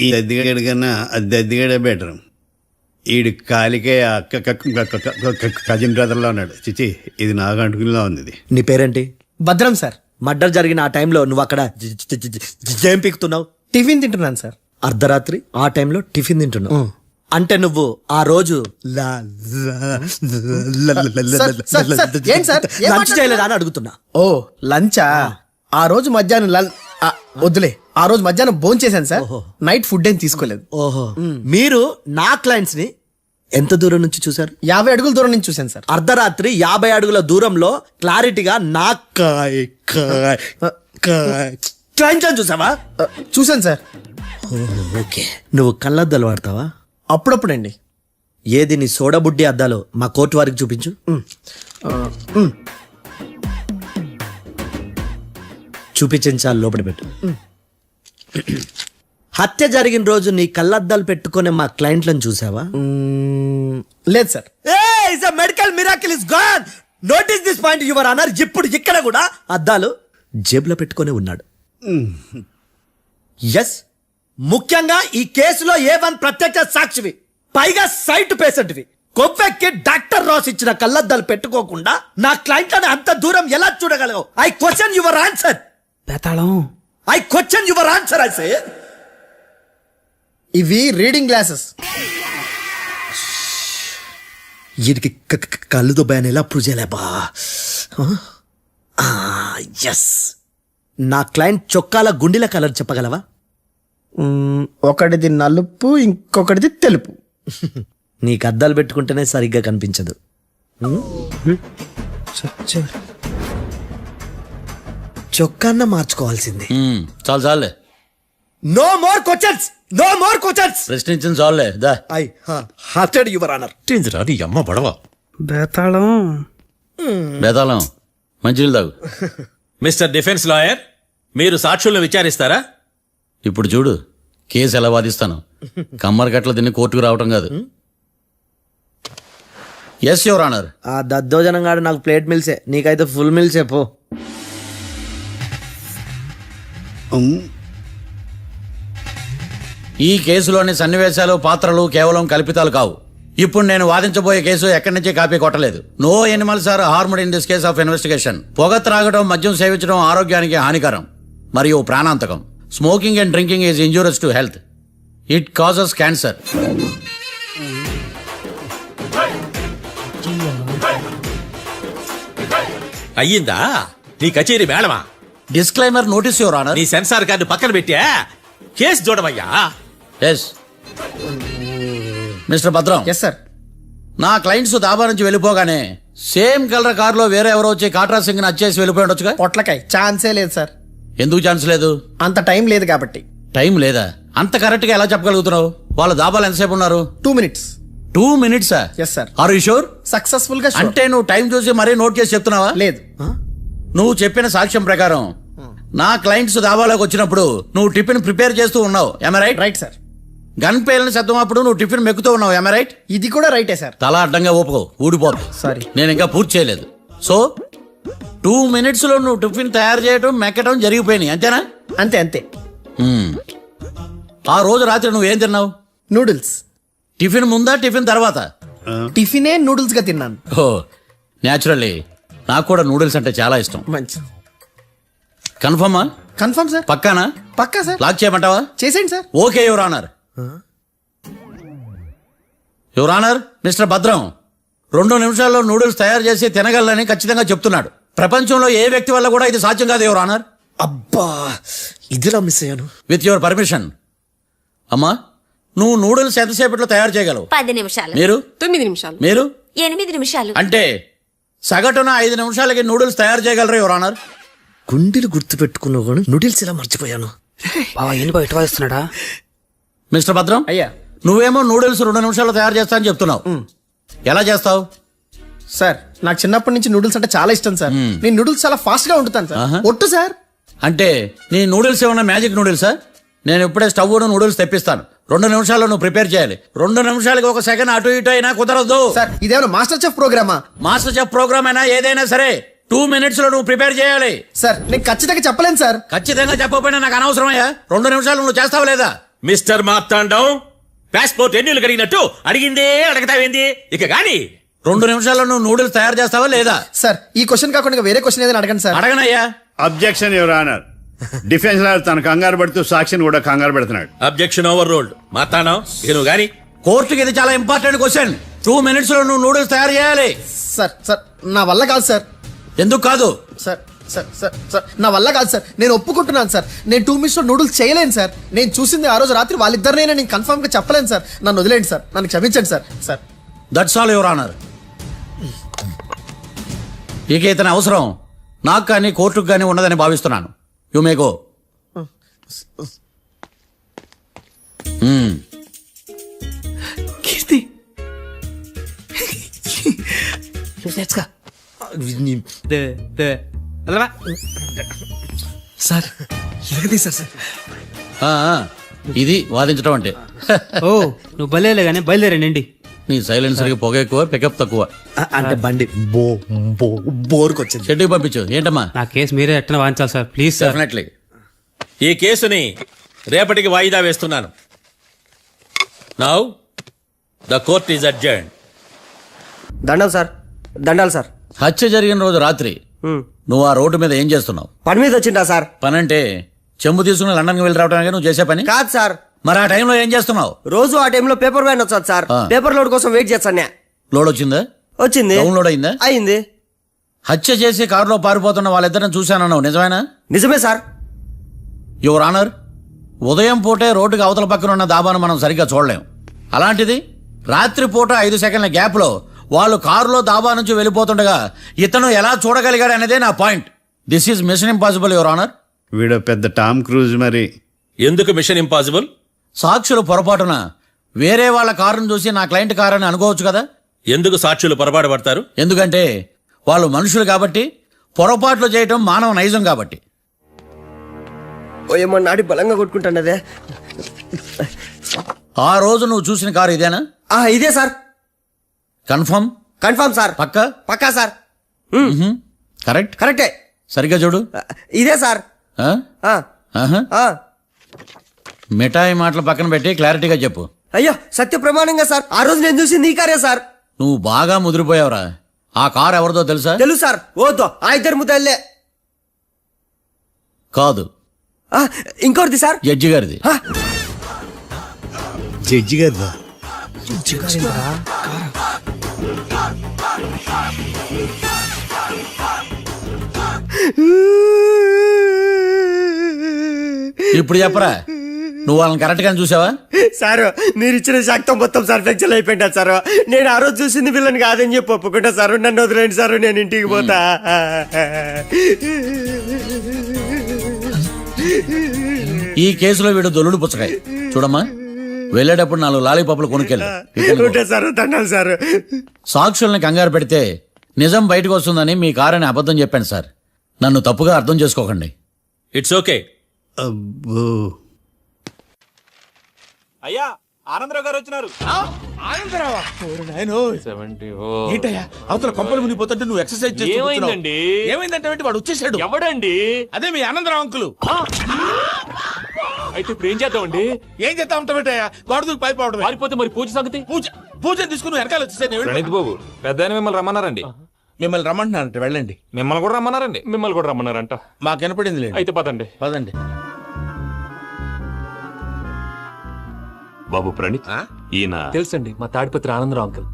ఈ దద్దిగడ కన్నా అది దద్దిగడ బెటర్. ఈడు కాలికే కజిన్ బ్రదర్లో ఉన్నాడు. చిచి, ఇది నాకు అంటుకునిలా ఉంది. ఇది నీ పేరేంటి? భద్రం సార్. మర్డర్ జరిగిన ఆ టైంలో నువ్వు అక్కడ ఏం పీకుతున్నావు? టిఫిన్ తింటున్నాను సార్. అర్ధరాత్రి ఆ టైంలో టిఫిన్ తింటున్నావు అంటే నువ్వు ఆ రోజు లంచ్ చేయలేదా అని అడుగుతున్నా. ఓ లంచా? ఆ రోజు మధ్యాహ్నం వద్దులే, ఆ రోజు మధ్యాహ్నం భోజనం చేశాను సార్. నైట్ ఫుడ్ ఏం తీసుకోలేదు. ఓహో, మీరు నా క్లయింట్స్ ని ఎంత దూరం నుంచి చూసారు? 50 అడుగుల దూరం నుంచి చూశాను సార్. అర్ధరాత్రి 50 అడుగుల దూరంలో క్లారిటీగా నా క్లయింట్స్ చూసావా? చూశాను సార్. ఓకే, నువ్వు కళ్ళద్దాలు వాడతావా? అప్పుడప్పుడండి. ఏది నీ సోడబుడ్డి అద్దాలు మా కోర్టు వారికి చూపించు. చూపించాలి, లోపల పెట్టు. హత్య జరిగిన రోజు నీ కళ్ళద్దాలు పెట్టుకునే మా క్లయింట్లను చూసావా? లేదు sir. Medical miracle is gone. Notice this point your honour. ఇప్పుడు ఇక్కడ కూడా అద్దాలు జేబులో పెట్టుకొని ఉన్నాడు. ఎస్, ముఖ్యంగా ఈ కేసులో A1 ప్రత్యక్ష సాక్షివి, పైగా సైట్ పేషెంట్వి. కొవ్వెక్కి డాక్టర్ రాస్ ఇచ్చిన కళ్ళద్దాలు పెట్టుకోకుండా నా క్లయింట్లను అంత దూరం ఎలా చూడగలవు? I question your answer. బేతాళం, I question your answer. I say ఇవి రీడింగ్ గ్లాసెస్. వీడికి కళ్ళు దుబ్బాయని ఎలా ప్రూవ్ చేయలేబా? ఎస్, నా క్లయింట్ చొక్కాల గుండెల కలర్ చెప్పగలవా? ఒకటిది నలుపు, ఇంకొకటిది తెలుపు. నీకు అద్దాలు పెట్టుకుంటేనే సరిగ్గా కనిపించదు. చొక్కాన్న మార్చుకోవాల్సింది. చాలు చాలే. No more questions, no more questions. ప్రశ్నించింది చాలులే. దా ఐ హార్టెడ్ యువర్ ఆనర్. నీ అమ్మ బడవ. బేతాళం బేతాళం, మంచినీళ్ళు తాగు. మిస్టర్ డిఫెన్స్ లాయర్, మీరు సాక్షులను విచారిస్తారా? ఇప్పుడు చూడు కేసు ఎలా వాదిస్తాను. కమ్మరి కట్ల తిని కోర్టుకు రావటం కాదు. Yes your honour. ఆ దద్దోజనం గాడు నాకు ప్లేట్ మిల్సే, నీకైతే ఫుల్ మిల్సే పో. ఈ కేసులోని సన్నివేశాలు, పాత్రలు కేవలం కల్పితాలు కావు. ఇప్పుడు నేను వాదించబోయే కేసు ఎక్కడి నుంచి కాపీ కొట్టలేదు. No animals are harmed in this case of investigation. పొగ త్రాగడం, మద్యం సేవించడం ఆరోగ్యానికి హానికరం మరియు ప్రాణాంతకం. Smoking and drinking is injurious to health. It causes cancer. అయ్యిందా నీ కచేరీ మేడమా? Disclaimer notice your honour. నీ సెన్సార్ కార్డు పక్కన పెట్టా కేసు చూడమయ్యా. Yes mister Bhadram. Yes sir. నా క్లయింట్స్ దాబా నుంచి వెళ్ళిపోగానే సేమ్ కలర్ కారులో వేరే ఎవరో వచ్చి కాట్రా సింగ్ ని వచ్చేసి వెళ్ళిపోయి ఉండొచ్చుగా? పొట్లకాయ ఛాన్సే లేదు సార్. ఎందుకు ఛాన్స్ లేదు? అంత టైం లేదు కాబట్టి. టైం లేదా? అంత కరెక్ట్ గా ఎలా చెప్పగలుగుతున్నావు? వాళ్ళ దాబాలు ఎంతసేపు ఉన్నారు? 2 minutes. 2 minutes? Yes sir. Are you sure? Successful గా. అంటే నువ్వు టైం చూసి మరీ నోట్ చేసి చెప్తున్నావా? లేదు. నువ్వు చెప్పిన సాక్ష్యం ప్రకారం నా క్లయింట్స్ దాబాలోకి వచ్చినప్పుడు నువ్వు టిఫిన్ ప్రిపేర్ చేస్తూ ఉన్నావు. Am I right? Right sir. Gun పేలిన శబ్దం అప్పుడు నువ్వు టిఫిన్ మెక్కుతూ ఉన్నావు. Am I right? ఇది కూడా రైటే సార్. తల అడ్డంగా ఊపుకో, ఊడిపోతుంది. సారీ, నేను ఇంకా పూర్తి చేయలేదు. సో 2 minutes లో నువ్వు టిఫిన్ తయారు చేయడం, మెక్కడం జరిగిపోయినాయి, అంతేనా? అంతే అంతే. ఆ రోజు రాత్రి నువ్వేం తిన్నావు? నూడిల్స్. టిఫిన్ ముందా, టిఫిన్ తర్వాత? టిఫినే నూడిల్స్ గా తిన్నాను. ఓ న్యాచురల్లీ నాకు కూడా నూడిల్స్ అంటే చాలా ఇష్టం. మంచి. కన్ఫర్మా? Confirm sir. పక్కానా? పక్కా సార్. లాక్ చేయమంటావా? చేసేయండి sir. Okay your honour. Your honour, mister Bhadram 2 నిమిషాల్లో నూడిల్స్ తయారు చేసి తినగలని ఖచ్చితంగా చెప్తున్నాడు. ప్రపంచంలో ఏ వ్యక్తి వల్ల కూడా ఇది సాధ్యం కాదు యువర్ ఆనర్. అబ్బా, ఇదిలా మిస్ అయ్యాను. With your permission. అమ్మా, నువ్వు నూడిల్స్ ఎంతసేపట్లో తయారు చేయగలవు? 10 నిమిషాలు. మీరు? 9 నిమిషాలు. మీరు? 8 నిమిషాలు. అంటే సగటున 5 నిమిషాలకి నూడిల్స్ తయారు చేయగలరు యువర్ ఆనర్. గుండెలు గుర్తు పెట్టుకున్నావు కానీ నూడిల్స్ ఇలా మర్చిపోయాను. ఎటు వాయిస్తున్నాడా? మిస్టర్ భద్రం, అయ్యా, నువ్వేమో నూడిల్స్ 2 నిమిషాల్లో తయారు చేస్తా అని చెప్తున్నావు. ఎలా చేస్తావు? సార్ నాకు చిన్నప్పటి నుంచి నూడిల్స్ అంటే చాలా ఇష్టం సార్. నేను నూడిల్స్ చాలా ఫాస్ట్ గా వండుతాను సార్. ఒట్టు సార్. అంటే నీ నూడిల్స్ ఏమన్నా మ్యాజిక్ నూడిల్సా? నేను ఇప్పుడే స్టవ్ నూడిల్స్ తెప్పిస్తాను. 2 నిమిషాల్లో నువ్వు ప్రిపేర్ చేయాలి. 2 నిమిషాలకి 1 సెకండ్ అటు ఇటు అయినా కుదరదు సార్. ఇదేమన్నా మాస్టర్ చెఫ్ ప్రోగ్రామా? మాస్టర్ చెఫ్ ప్రోగ్రామ్ అయినా ఏదైనా సరే 2 minutes లో నువ్వు ప్రిపేర్ చేయాలి. సార్ నేను ఖచ్చితంగా చెప్పలేను సార్. ఖచ్చితంగా చెప్పకపోయినా నాకు అనవసరమయ్యా. 2 నిమిషాలు నువ్వు చేస్తావా లేదా? మిస్టర్ మార్తాండం, పాస్పోర్ట్ ఎన్నిళ్ళు కడిగినట్టు అడిగిందే అడగతావేంది? ఇక గాని 2 నిమిషాల్లో నువ్వు నూడిల్స్ తయారు చేస్తావా లేదా? సార్ ఈ క్వశ్చన్ కాకుండా వేరే క్వశ్చన్ ఏదైనా అడగండి సార్. అడగనయ్యా. Objection your honour. Defence lawyer తన కంగారు పడుతూ సాక్షిని కూడా కంగారు పెడుతున్నాడు. Objection over ruled. మార్తాండం, ఇక నువ్వు గాని. కోర్టుకి ఇది చాలా ఇంపార్టెంట్ క్వశ్చన్. 2 minutes లో నువ్వు నూడిల్స్ తయారు చేయాలి. సార్ సార్ నా వల్ల కాదు సార్. ఎందుకు కాదు? సార్ సార్ సార్ సార్ నా వల్ల కాదు సార్. నేను ఒప్పుకుంటున్నాను సార్. నేను 2 minutes లో నూడిల్స్ చేయలేను సార్. నేను చూసింది ఆ రోజు రాత్రి వాళ్ళిద్దరినైనా నేను కన్ఫర్మ్ గా చెప్పలేను సార్. నన్ను వదిలేండి సార్. నన్ను క్షమించండి sir. Sir that's all your honour. ఇక ఇతని అవసరం నాకు కానీ కోర్టుకు కానీ ఉన్నదని భావిస్తున్నాను. You may go. Keerthi sir ఎలాగది సార్? ఇది వాదించడం అంటే. ఓ నువ్వు బయలుదేరలే కానీ బయలుదేరండి. నీ సైలెన్సర్కి పొగ ఎక్కువ, పికప్ తక్కువ. అంటే బండి బోర్కి వచ్చింది. షెడ్యూల్ పంపించు. ఏంటమ్మా? నా కేసు మీరే ఎట్టన వాయించాలి సార్, ప్లీజ్ సార్. డెఫినెట్లీ. ఈ కేసుని రేపటికి వాయిదా వేస్తున్నాను. Now the court is adjourned. దండాలు సార్, దండాలు సార్. హత్య జరిగిన రోజు రాత్రి నువ్వు ఆ రోడ్డు మీద ఏం చేస్తున్నావు? పని మీద వచ్చిందా సార్? పని అంటే చెంబు తీసుకుని లండన్కి వెళ్ళి రావడానికి నువ్వు చేసే పని కాదు సార్. మరి ఆ టైంలో ఏం చేస్తున్నావు? రోజు ఆ టైంలో పేపర్ వ్యాన్ వచ్చాది సార్. పేపర్ లోడ్ కోసం వెయిట్ చేస్తాను. లోడ్ వచ్చిందా? వచ్చింది. డౌన్లోడ్ అయిందా? అయింది. హత్య చేసి కారులో పారిపోతున్న వాళ్ళిద్దరిని చూశానన్నావు, నిజమేనా? నిజమే సార్. యువర్ ఆనర్, ఉదయం పూటే రోడ్డుకి అవతల పక్కన ఉన్న దాబాను మనం సరిగ్గా చూడలేం. అలాంటిది రాత్రి పూట 5 సెకండ్ల గ్యాప్ లో వాళ్ళు కారులో దాబా నుంచి వెళ్ళిపోతుండగా ఇతను ఎలా చూడగలిగాడు అనేదే నా point. This is mission impossible your honour. వీడు పెద్ద టామ్ క్రూజ్. మరి ఎందుకు మిషన్ ఇంపాసిబుల్? సాక్షులు పొరపాటున వేరే వాళ్ళ కారును చూసి నా క్లయింట్ కారు అని అనుకోవచ్చు కదా. ఎందుకు సాక్షులు పొరపాటు పడతారు? ఎందుకంటే వాళ్ళు మనుషులు కాబట్టి, పొరపాట్లు చేయటం మానవ నైజం కాబట్టి. ఏమో నాడి బలంగా కొట్టుకుంటానదే. ఆ రోజు నువ్వు చూసిన కారు ఇదేనా? ఇదే సార్. కన్ఫర్మ్? Confirm sir. పక్కా? పక్కా సార్. కరెక్ట్? కరెక్టే. సరిగ్గా చూడు. ఇదే సార్. మిఠాయి మాటలు పక్కన పెట్టి క్లారిటీగా చెప్పు. అయ్యో సత్య ప్రమాణంగా సార్, ఆ రోజు నేను చూసింది ఈ కారే సార్. నువ్వు బాగా ముదిరిపోయావురా. ఆ కారు ఎవరిదో తెలుసా? తెలుసు సార్. ఓతో ఆ ఇద్దరు ముద్దల్లే. కాదు, ఇంకోటిది సార్. జడ్జి గారిది. జడ్జి గారిదా? ఇప్పుడు చెప్పరా, నువ్వు వాళ్ళని కరెక్ట్ గానే చూసావా? సార్ మీరు ఇచ్చిన శాక్తం మొత్తం సార్ ఫ్లెక్చర్ అయిపోయింటా సార్. నేను ఆ రోజు చూసింది వీళ్ళని కాదని చెప్పి ఒప్పుకుంటా సార్. నన్ను వదిలేండి సార్, నేను ఇంటికి పోతా. ఈ కేసులో వీడు దొల్లుడు పుచ్చకాయ. చూడమ్మా, వెళ్ళేటప్పుడు 4 లాలీపాపులు కొనుక్కెళ్ళు. సార్ దండాలు సార్. సాక్షుల్ని కంగారు పెడితే నిజం బయటకు వస్తుందని మీ కారని అబద్ధం చెప్పాను సార్. నన్ను తప్పుగా అర్థం చేసుకోకండి. It's okay. అయ్యా ఆనందరావు గారు వచ్చినారు. ఏంటయ్యా అవతల కొంపలు మునిగిపోతుంటే నువ్వు ఎక్సర్సైజ్ ఏమైందండి? ఏమైందంటే వాడు వచ్చేసాడు. ఎవడండి? అదే మీ ఆనందరావు అంకులు. అయితే ఇప్పుడు ఏం చేద్దామండి? ఏం చేస్తా ఉంటావేటయ్యా? గొడవకు పైపోవడం. పారిపోతే మరి పూజ సంగతి? పూజ తీసుకుని వెనకాల వచ్చేసాను. ప్రణీత్ బాబు, పెద్ద మిమ్మల్ని రమ్మన్నారండి. మిమ్మల్ని రమ్మంటున్నారంట, వెళ్ళండి. మిమ్మల్ని కూడా రమ్మన్నారండి. మిమ్మల్ని కూడా రమ్మన్నారంట. మాకు వినపడింది. అయితే పదండి. పదండి. బాబు ప్రణీత్, ఈయన తెలుసండి, మా తాడిపత్రి ఆనందరావు అంకుల్.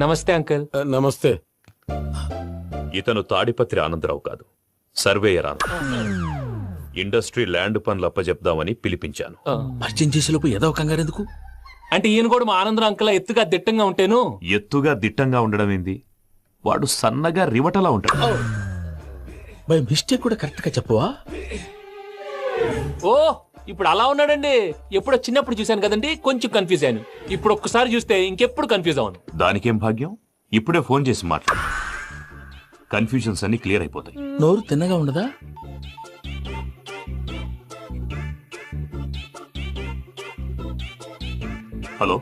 నమస్తే అంకుల్. నమస్తే. ఇతను తాడిపత్రి ఆనందరావు కాదు, సర్వేయర్ ఆనందరావు. ఇండస్ట్రీ ల్యాండ్ పనులు అప్పచెప్దామని పిలిపించాను. పరిచయం చేసేలోపు ఏదో కంగారు ఎందుకు? అంటే ఈయన కూడా మా ఆనందరావు అంకుల్ ఎత్తుగా దిట్టంగా ఉంటేను. ఎత్తుగా దిట్టంగా ఉండడం ఏంది? వాడు సన్నగా రివటలా ఉంటాడు. బై మిస్టేక్ కూడా కరెక్ట్ గా చెప్పవా? ఓ ఇప్పుడు అలా ఉన్నాడండి. ఎప్పుడో చిన్నప్పుడు చూశాను కదండి, కొంచెం కన్ఫ్యూజ్ అయ్యాను. ఇప్పుడు ఒక్కసారి చూస్తే ఇంకెప్పుడు కన్ఫ్యూజ్ అవ్వను. దానికేం భాగ్యం, ఇప్పుడే ఫోన్ చేసి మాట్లాడు. కన్ఫ్యూజన్స్ అన్ని క్లియర్ అయిపోతాయి. నోరు తిన్నగా ఉండదా? హలో,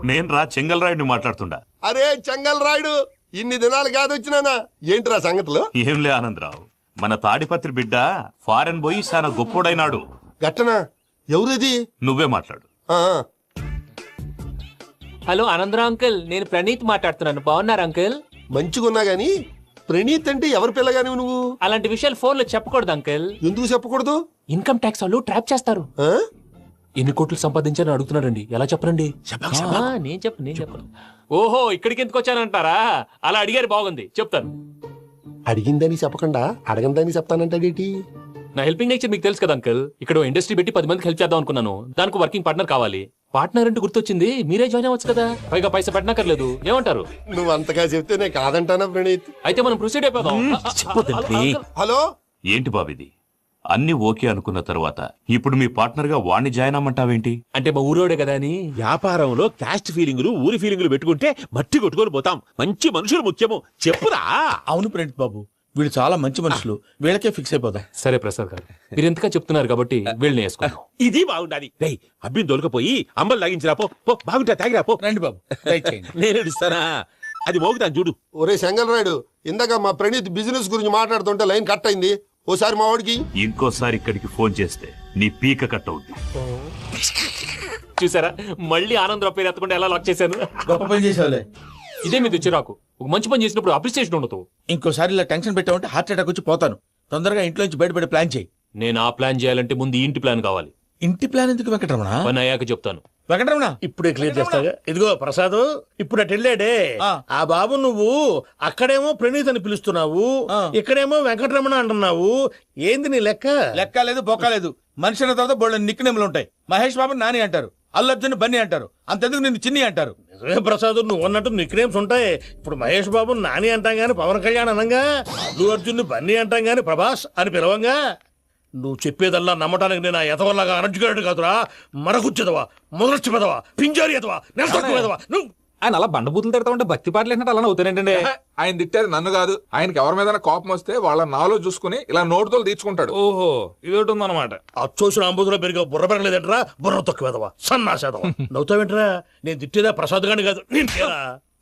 నేను రా చెంగల్ రాయుడిని మాట్లాడుతుండా. అరే చెంగల్ రాయుడు, ఇన్ని దినాలు కాదు వచ్చినానా? ఏంట్రా సంగతులు? ఏంలే ఆనందరావు, మన తాడిపత్రి బిడ్డ ఫారెన్ పోయి చాలా గొప్పోడైనాడు. గట్టనా? ఎవరిది? నువ్వే మాట్లాడు. హలో ఆనందరావు అంకుల్, నేను ప్రణీత్ మాట్లాడుతున్నాను. బాగున్నారు అంకుల్? మంచిగున్నా గాని ప్రణీత్ అంటే ఎవరి పిల్లగాని నువ్వు? అలాంటి విషయాలు ఫోన్ లో చెప్పకూడదు అంకుల్. ఎందుకు చెప్పకూడదు? ఇన్కమ్ ట్యాక్స్ వాళ్ళు ట్రాప్ చేస్తారు. ఎన్ని కోట్లు సంపాదించాలని అడుగుతున్నారండి. ఎలా చెప్పరండి? నేను చెప్పను. ఓహో, ఇక్కడికి ఎందుకు వచ్చానంటారా? అలా అడిగారు, బాగుంది, చెప్తాను. అడిగిందని చెప్పకుండా అడగందని చెప్తానంటాడేటి? నా హెల్పింగ్ నేచర్ మీకు తెలుసు కదా అంకుల్. ఇక్కడ ఇండస్ట్రీ పెట్టి 10 మందికి హెల్ప్ చేద్దాం అనుకున్నాను. దానికి వర్కింగ్ పార్ట్నర్ కావాలి. పార్ట్నర్ అంటే గుర్తొచ్చింది, మీరే జాయిన్ అవ్వచ్చు కదా. పైగా పైసా పెట్టనక్కర్లేదు. ఏమంటారు? నువ్వు అంతగా చెప్తే నేను కాదంటానా ప్రణీత్? అయితే మనం ప్రొసీడ్ అయిపోదాం. హలో, ఏంటి బాబిది? అన్ని ఓకే అనుకున్న తర్వాత ఇప్పుడు మీ పార్ట్నర్ గా వాణ్ణి జాయిన్ అమ్మంటావేంటి? అంటే మా ఊరోడే కదా అని. వ్యాపారంలో క్యాస్ట్ ఫీలింగులు, ఊరి ఫీలింగులు పెట్టుకుంటే మట్టి కొట్టుకొని పోతాం. మంచి మనుషులు ముఖ్యము. చెప్పురా. అవును ప్రణీత్ బాబు, వీళ్ళు చాలా మంచి మనుషులు. వీళ్ళకే ఫిక్స్ అయిపోదాం. సరే ప్రసాద్ గారు, మీరు ఎంతగా చెప్తున్నారు కాబట్టి వీళ్ళని వేసుకున్నాం. ఇది బాగుండాలి. రే అబ్బిని దొలకపోయి అంబలు లాగించిరా. పో బాగుంటా, తాగిరా పో. రండి బాబు, నేను ఇస్తానా? అది మోగుతాను చూడు. ఒరే చెంగల్ రాయుడు, ఇందాక మా ప్రణీత్ బిజినెస్ గురించి మాట్లాడుతుంటే లైన్ కట్ అయింది. ఓసారి మా వాడికి ఇంకోసారి ఇక్కడికి ఫోన్ చేస్తే నీ పీక కట్ అవుద్ది. చూసారా, మళ్ళీ ఆనందరావు పేరు ఎత్తకుండా ఎలా లాక్ చేశాను. గొప్ప పని చేసేవాళ్ళే. ఇదే మీద చిరాకు. ఒక మంచి పని చేసినప్పుడు అప్రిసియేషన్ ఉండదు. ఇంకోసారి ఇలా టెన్షన్ పెట్టామంటే హార్ట్ అటాక్ వచ్చి పోతాను. తొందరగా ఇంట్లో నుంచి బయటపడే ప్లాన్ చేయి. నేను ఆ ప్లాన్ చేయాలంటే ముందు ఈ ఇంటి ప్లాన్ కావాలి. ఇంటి ప్లాన్ ఎందుకు వెంకటరమణ? పని అయ్యాక చెప్తాను. వెంకటరమణ ఇప్పుడే క్లియర్ చేస్తాగా. ఇదిగో ప్రసాద్, ఇప్పుడు అటు వెళ్ళాడే ఆ బాబు, నువ్వు అక్కడేమో ప్రణీత్ అని పిలుస్తున్నావు, ఇక్కడేమో వెంకటరమణ అంటున్నావు. ఏంది నీ లెక్క? లెక్క లేదు, బొక్క లేదు. మనిషి అన్న తర్వాత బోళ్ళ నిక్నెములు ఉంటాయి. మహేష్ బాబు నాని అంటారు, అల్లు అర్జున్ బన్నీ అంటారు, అంతెందుకు నిన్ను చిన్ని అంటారు. నిజమే ప్రసాద్, నువ్వు అన్నట్టు నిక్నేమ్స్ ఉంటాయి. ఇప్పుడు మహేష్ బాబు నాని అంటాం గాని పవన్ కళ్యాణ్ అనంగా, అల్లు అర్జున్ బన్నీ అంటాం గాని ప్రభాస్ అని పిలవంగా. నువ్వు చెప్పేదల్లా నమ్మటానికి నేను ఎతవల్లాగా అనర్జుకేటెడ్ కాదురా. మరగుచ్చదవా, మొదలచ్చి పెదవా, పింజారి ఎదవా, నెలసొక్కుదవా నువ్వు. ఆయన అలా బండబూతులు తిడతా ఉంటే భక్తి పాటలు ఏంటంటే అలా అవుతానంటే. ఆయన తిట్టేది నన్ను కాదు, ఆయనకి ఎవరి మీద కోపం వస్తే వాళ్ళ నాలో చూసుకుని ఇలా నోటుతో తీర్చుకుంటాడు. ఓహో, ఇదొకటి ఉందన్నమాట. అచ్చోసిన అంబుధులో పెరిగే బుర్ర పెరగలేదట్రా, బుర్ర తొక్కువేదవా, సన్నాసేదవా. నవ్వుతావేంట్రా? నేను తిట్టేదా ప్రసాద్ గాని కాదు,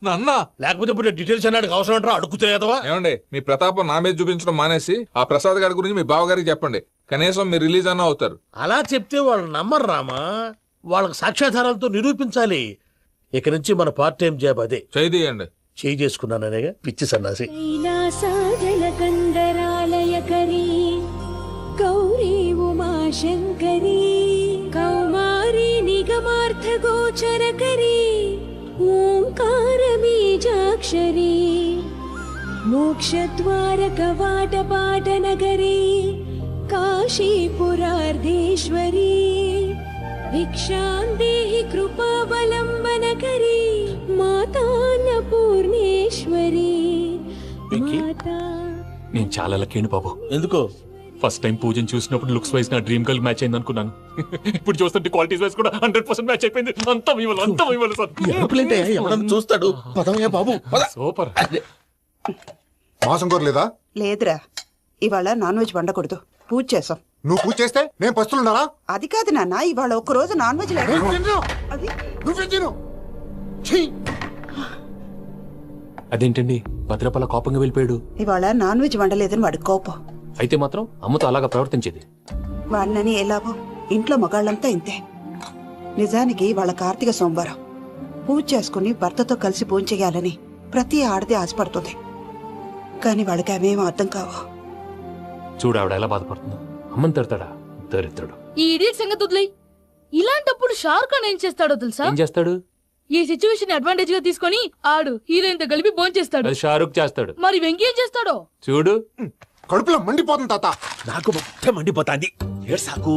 నన్న. లేకపోతే ఇప్పుడు డీటెయిల్స్ అన్నాడు అవసరం అంటారా? అడుగుతాయేదవా. ఏమండి, మీ ప్రతాపం నా మీద చూపించడం మానేసి ఆ ప్రసాద్ గారి గురించి మీ బావగారికి చెప్పండి. కనీసం మీరు రిలీజ్ అన్న అవుతారు. అలా చెప్తే వాళ్ళు నమ్మరు రామా. వాళ్ళకి సాక్ష్యాధారాలతో నిరూపించాలి. ఇక నుంచి మన పార్ట్ టైం జాబ్ అదే. చేయండి. చేయి చేసుకున్నాననేగా పిచ్చి సన్నాసి. కైలాసాజలకందరాలయకరీ గౌరీ ఉమాశంకరీ కౌమారీ నిగమార్థగోచరకరీ ఓంకార బీజాక్షరీ మోక్షద్వారకవాటపాటనగరీ కాశీపురార్ధేశ్వరీ భిక్షాం దేహి కృపావలంబనకరీ మాతాన్నపూర్ణేశ్వరీ. నేను చాలా లక్కీని బాబు. ఎందుకో? ఫస్ట్ టైం పూజను చూసినప్పుడు లుక్స్ వైజ్ నా డ్రీమ్ గర్ల్ మ్యాచ్ అయింది అనుకున్నాను. ఇప్పుడు చూస్తుంటే క్వాలిటీస్ వైజ్ కూడా 100% మ్యాచ్ అయిపోయింది. అంతా చూస్తాడు. పదవయ్యా బాబు, సూపర్. మాసం కోరలేదా? లేదురా, ఇవాళ నాన్ వెజ్ వండకూడదు, పూజ చేసాం. నువ్వు పూజ చేస్తే నేను పస్తులున్నారా? అది కాదు నాన్న, ఇవాళ ఒక్కరోజు నాన్ వెజ్ లేదు. నువ్వే తిను. అదేంటండి, భద్రపల కోపంగా వెళ్ళిపోయాడు. ఇవాళ నాన్ వెజ్ వండలేదని వాడి కోపం. అయితే మాత్రం అమ్మతో అలాగా ప్రవర్తించేది. వాడినని ఎలాగో ఇంట్లో మగాళ్ళంతా ఇంతే. నిజానికి వాళ్ళ కార్తీక సోమవారం పూజ చేసుకుని భర్తతో కలిసి పూజ చేయాలని ప్రతి ఆడది ఆశపడుతుంది. కానీ వాళ్ళకి అవేమో అర్థం కావు. చూడు ఆవిడ ఎలా బాధపడుతుందో. అమ్మని తిడతాడా దరిద్రుడు. ఈ ఇడియట్ సంగతి వదిలేయ్. ఇలాంటప్పుడు షారుఖ్ ఖాన్ ఏం చేస్తాడో తెలుసా? ఏం చేస్తాడు? ఈ సిచ్యువేషన్ అడ్వాంటేజ్ గా తీసుకొని ఆడు హీరోయిన్ తో కలిపి బోన్ చేస్తాడు. అది షారుఖ్ చేస్తాడు. మరి వెంకీ ఏం చేస్తాడో చూడు. కడుపులో మండిపోతుంది తాత. నాకు మొత్తం మండిపోతాంది. ఏడు సాకు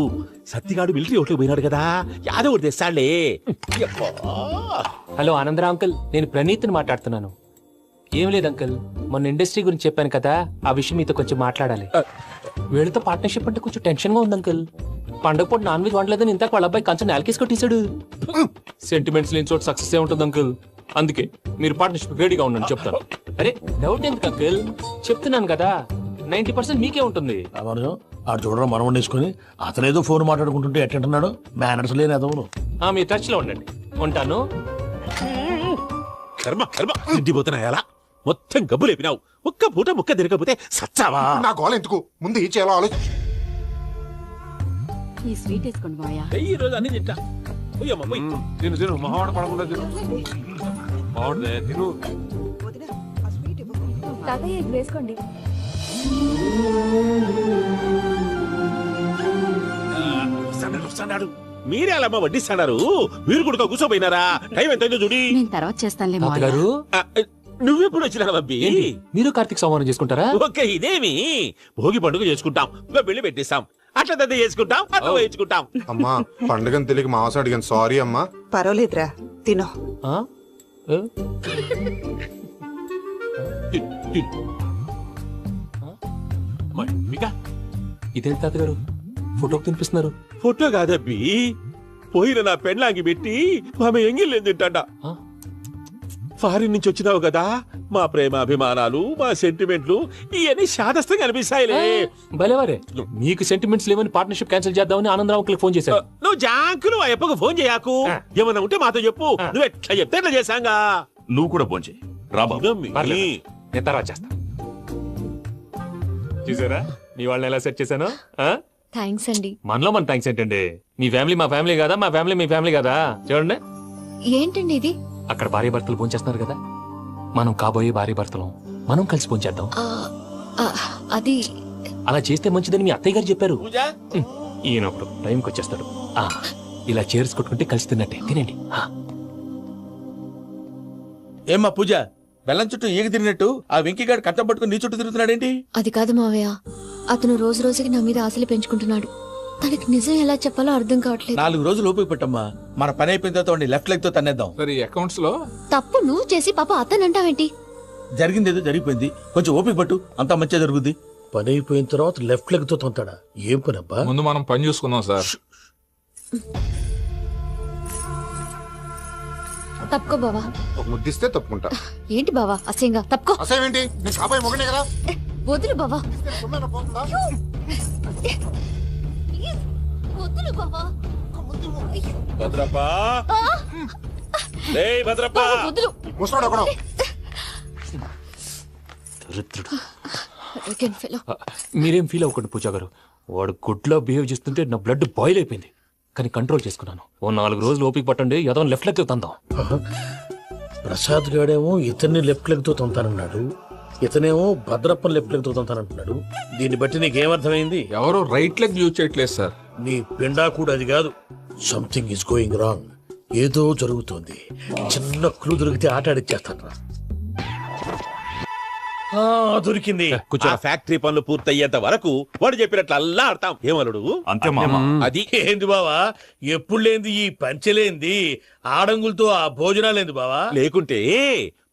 సత్తిగాడు మిలిటరీ ఓట్లకు పోయినాడు కదా, యాదవ్ ఒకటి తెస్తాడులే. హలో ఆనందరావు అంకుల్, నేను ప్రణీత్ని మాట్లాడుతున్నాను. ఏం లేదు అంకుల్, మొన్న ఇండస్ట్రీ గురించి చెప్పాను కదా, ఆ విషయం మీతో కొంచెం మాట్లాడాలి. వీళ్ళతో పార్ట్నర్షిప్ అంటే కొంచెం టెన్షన్ గా ఉంది అంకుల్. పండగ పూట నాన్ వెజ్ వండలేదని ఇంతకు వాళ్ళ అబ్బాయి కంచెం నేలకేసి కొట్టేశాడు. సెంటిమెంట్స్ లేని చోట సక్సెస్ ఏ ఉంటుంది అంకుల్. అందుకే మీరు పార్ట్నర్షిప్ రెడీగా ఉండండి చెప్తాను. అరే డౌట్ ఎందుకు అంకుల్, చెప్తున్నాను కదా 90% మీకే ఉంటుంది. ఆడు చూడడం మనం వండేసుకొని అతనేదో ఫోన్ మాట్లాడుకుంటుంటే ఎట్టంటున్నాడు, మేనర్స్ లేని అదవును. మీ టచ్ లో ఉండండి, ఉంటాను. కర్మ కర్మ తిండిపోతున్నాయలా, మొత్తం గబ్బు లేపినావు. ఒక్క పూట ముక్క తిరగకపోతే సచ్చావా? నా గోల ఎందుకు, ముందు ఏం చేయాలో ఆలోచించు. ఈ స్వీట్ వేసుకోండి మావయ్య. ఈ రోజు అన్ని తింటా. తిను తిను, మహావాడ పడకుండా తిను. బాగుండే తిను. తాతయ్య ఇది వేసుకోండి. మీరే అలా వడ్డిస్తాడారు, మీరు కూడా కూర్చోపోయినారా? టైం ఎంతైందో చూడి. నేను తర్వాత చేస్తానులే మావయ్య. గారు నువ్వెప్పుడు వచ్చినా బబ్బి? మీరు కార్తీక్ సంహారం చేసుకుంటారా? ఓకే, ఇదేమి భోగి పండుగ చేసుకుంటాం, పెళ్లి పెట్టిస్తాం, అట్లా దద్ద చేసుకుంటాం, అట్లా వేయించుకుంటాం. అమ్మా పండుగని తెలియక మాంసం అడిగాను, సారీ అమ్మా. పర్వాలేదురా, తినో. ఇదేంటి తాతగారు ఫోటోకి తినిపిస్తున్నారు? ఫోటో కాదబ్బి, పోయిన నా పెళ్ళాంగి పెట్టి ఆమె ఎంగిల్లేం తింటాడ. ఫారిన్ నుంచి వచ్చినావు కదా, మా ప్రేమ అభిమానాలు, మా సెంటిమెంట్లు ఇవన్నీ శాదస్తంగా అనిపిస్తాయిలే. భలేవారే, మీకు సెంటిమెంట్స్ లేవని పార్ట్నర్షిప్ క్యాన్సిల్ చేద్దామని ఆనందరావు అంకుల్ ఫోన్ చేశారు. నువ్వు జాంకులు ఆ ఎప్పకు ఫోన్ చేయకు, ఏమన్నా ఉంటే మాతో చెప్పు. నువ్వు ఎట్లా చెప్తే ఎట్లా చేశాంగా. నువ్వు కూడా ఫోన్ చేయి రాబా. నేను తర్వాత చేస్తా. చూసారా మీ వాళ్ళని ఎలా సెట్ చేశాను? థ్యాంక్స్ అండి. మనలో మన థ్యాంక్స్ ఏంటండి, మీ ఫ్యామిలీ మా ఫ్యామిలీ కదా, మా ఫ్యామిలీ మీ ఫ్యామిలీ కదా. చూడండి ఏంటండి ఇది? అక్కడ భార్య భర్తలు ఫోన్ చేస్తున్నారు కదా, మనం కాబోయే భార్య భర్తలు మనం కలిసి ఫోన్ చేద్దాం. అది అలా చేస్తే మంచిదని మీ అత్తయ్య గారు చెప్పారు. ఈయనప్పుడు టైంకి వచ్చేస్తాడు. ఇలా చేర్స్ కొట్టుకుంటే కలిసి తిన్నట్టే. తినండి. ఏమ్మా పూజ, బెల్లం చుట్టూ ఈగ తిరిగినట్టు ఆ వెంకీగాడు కట్టం పట్టుకుని నీ చుట్టూ తిరుగుతున్నాడేంటి? అది కాదు మావయ్య, అతను రోజు రోజుకి నా మీద ఆశలు పెంచుకుంటున్నాడు. తనకి నిజం ఎలా చెప్పాలో అర్థం కావట్లేదు. 4 రోజులు ఓపిక పెట్టమ్మా, మన పని అయిపోయిన తర్వాత లెఫ్ట్ లెగ్ తో తన్నేద్దాం. సరే అకౌంట్స్ లో తప్పు నువ్వు చేసి పాప అతను అంటావేంటి? జరిగింది ఏదో జరిగిపోయింది, కొంచెం ఓపిక పట్టు, అంతా మంచిగా జరుగుద్ది. పని అయిపోయిన తర్వాత లెఫ్ట్ లెగ్ తో తొంతాడా? ఏం పని అబ్బా? ముందు మనం పని చూసుకుందాం సార్. తప్పుకో బావా. ఒక ముద్దిస్తే తప్పుకుంటా. ఏంటి బావా అసహ్యంగా? తప్పుకో. అసేమేంటి, నేను కాబోయే మొగనే కదా. వదులు బావా. పోతుందా? వదులు బావా. భద్రప్పా, భద్రప్పా, వదులు. ముసలోడు ఒకడు. మీరేం ఫీల్ అవ్వకండి పూజా గారు, వాడు గుడ్లో బిహేవ్ చేస్తుంటే నా బ్లడ్ బాయిల్ అయిపోయింది, కానీ కంట్రోల్ చేసుకున్నాను. ఓ 4 రోజులు ఓపిక పట్టండి, ఏదో లెఫ్ట్ లెగ్ తందాం. ప్రసాద్ గాడేమో ఇతన్ని లెఫ్ట్ లెగ్ తో తొంతానన్నాడు, ఇతనేమో భద్రప్పని లెఫ్ట్ లెగ్ తో తొంతానంటున్నాడు. దీన్ని బట్టి నీకేమర్థమైంది? ఎవరో రైట్ లెగ్ యూజ్ చేయట్లేదు సార్. నీ పిండా కూడా అది కాదు. Something is going wrong. ఏదో జరుగుతోంది. చిన్న క్లూ దొరికితే ఆట ఆడిచ్చేస్తాను. దొరికింది. ఆ ఫ్యాక్టరీ పనులు పూర్తయ్యేంత వరకు వాడు చెప్పినట్లు అల్లా ఆడతాం. ఏమలుడు? అంతే మామ. అది ఏంది బావా, ఎప్పుడు లేంది ఈ పంచలేంది, ఆడంగులతో ఆ భోజనాలేంది బావా? లేకుంటే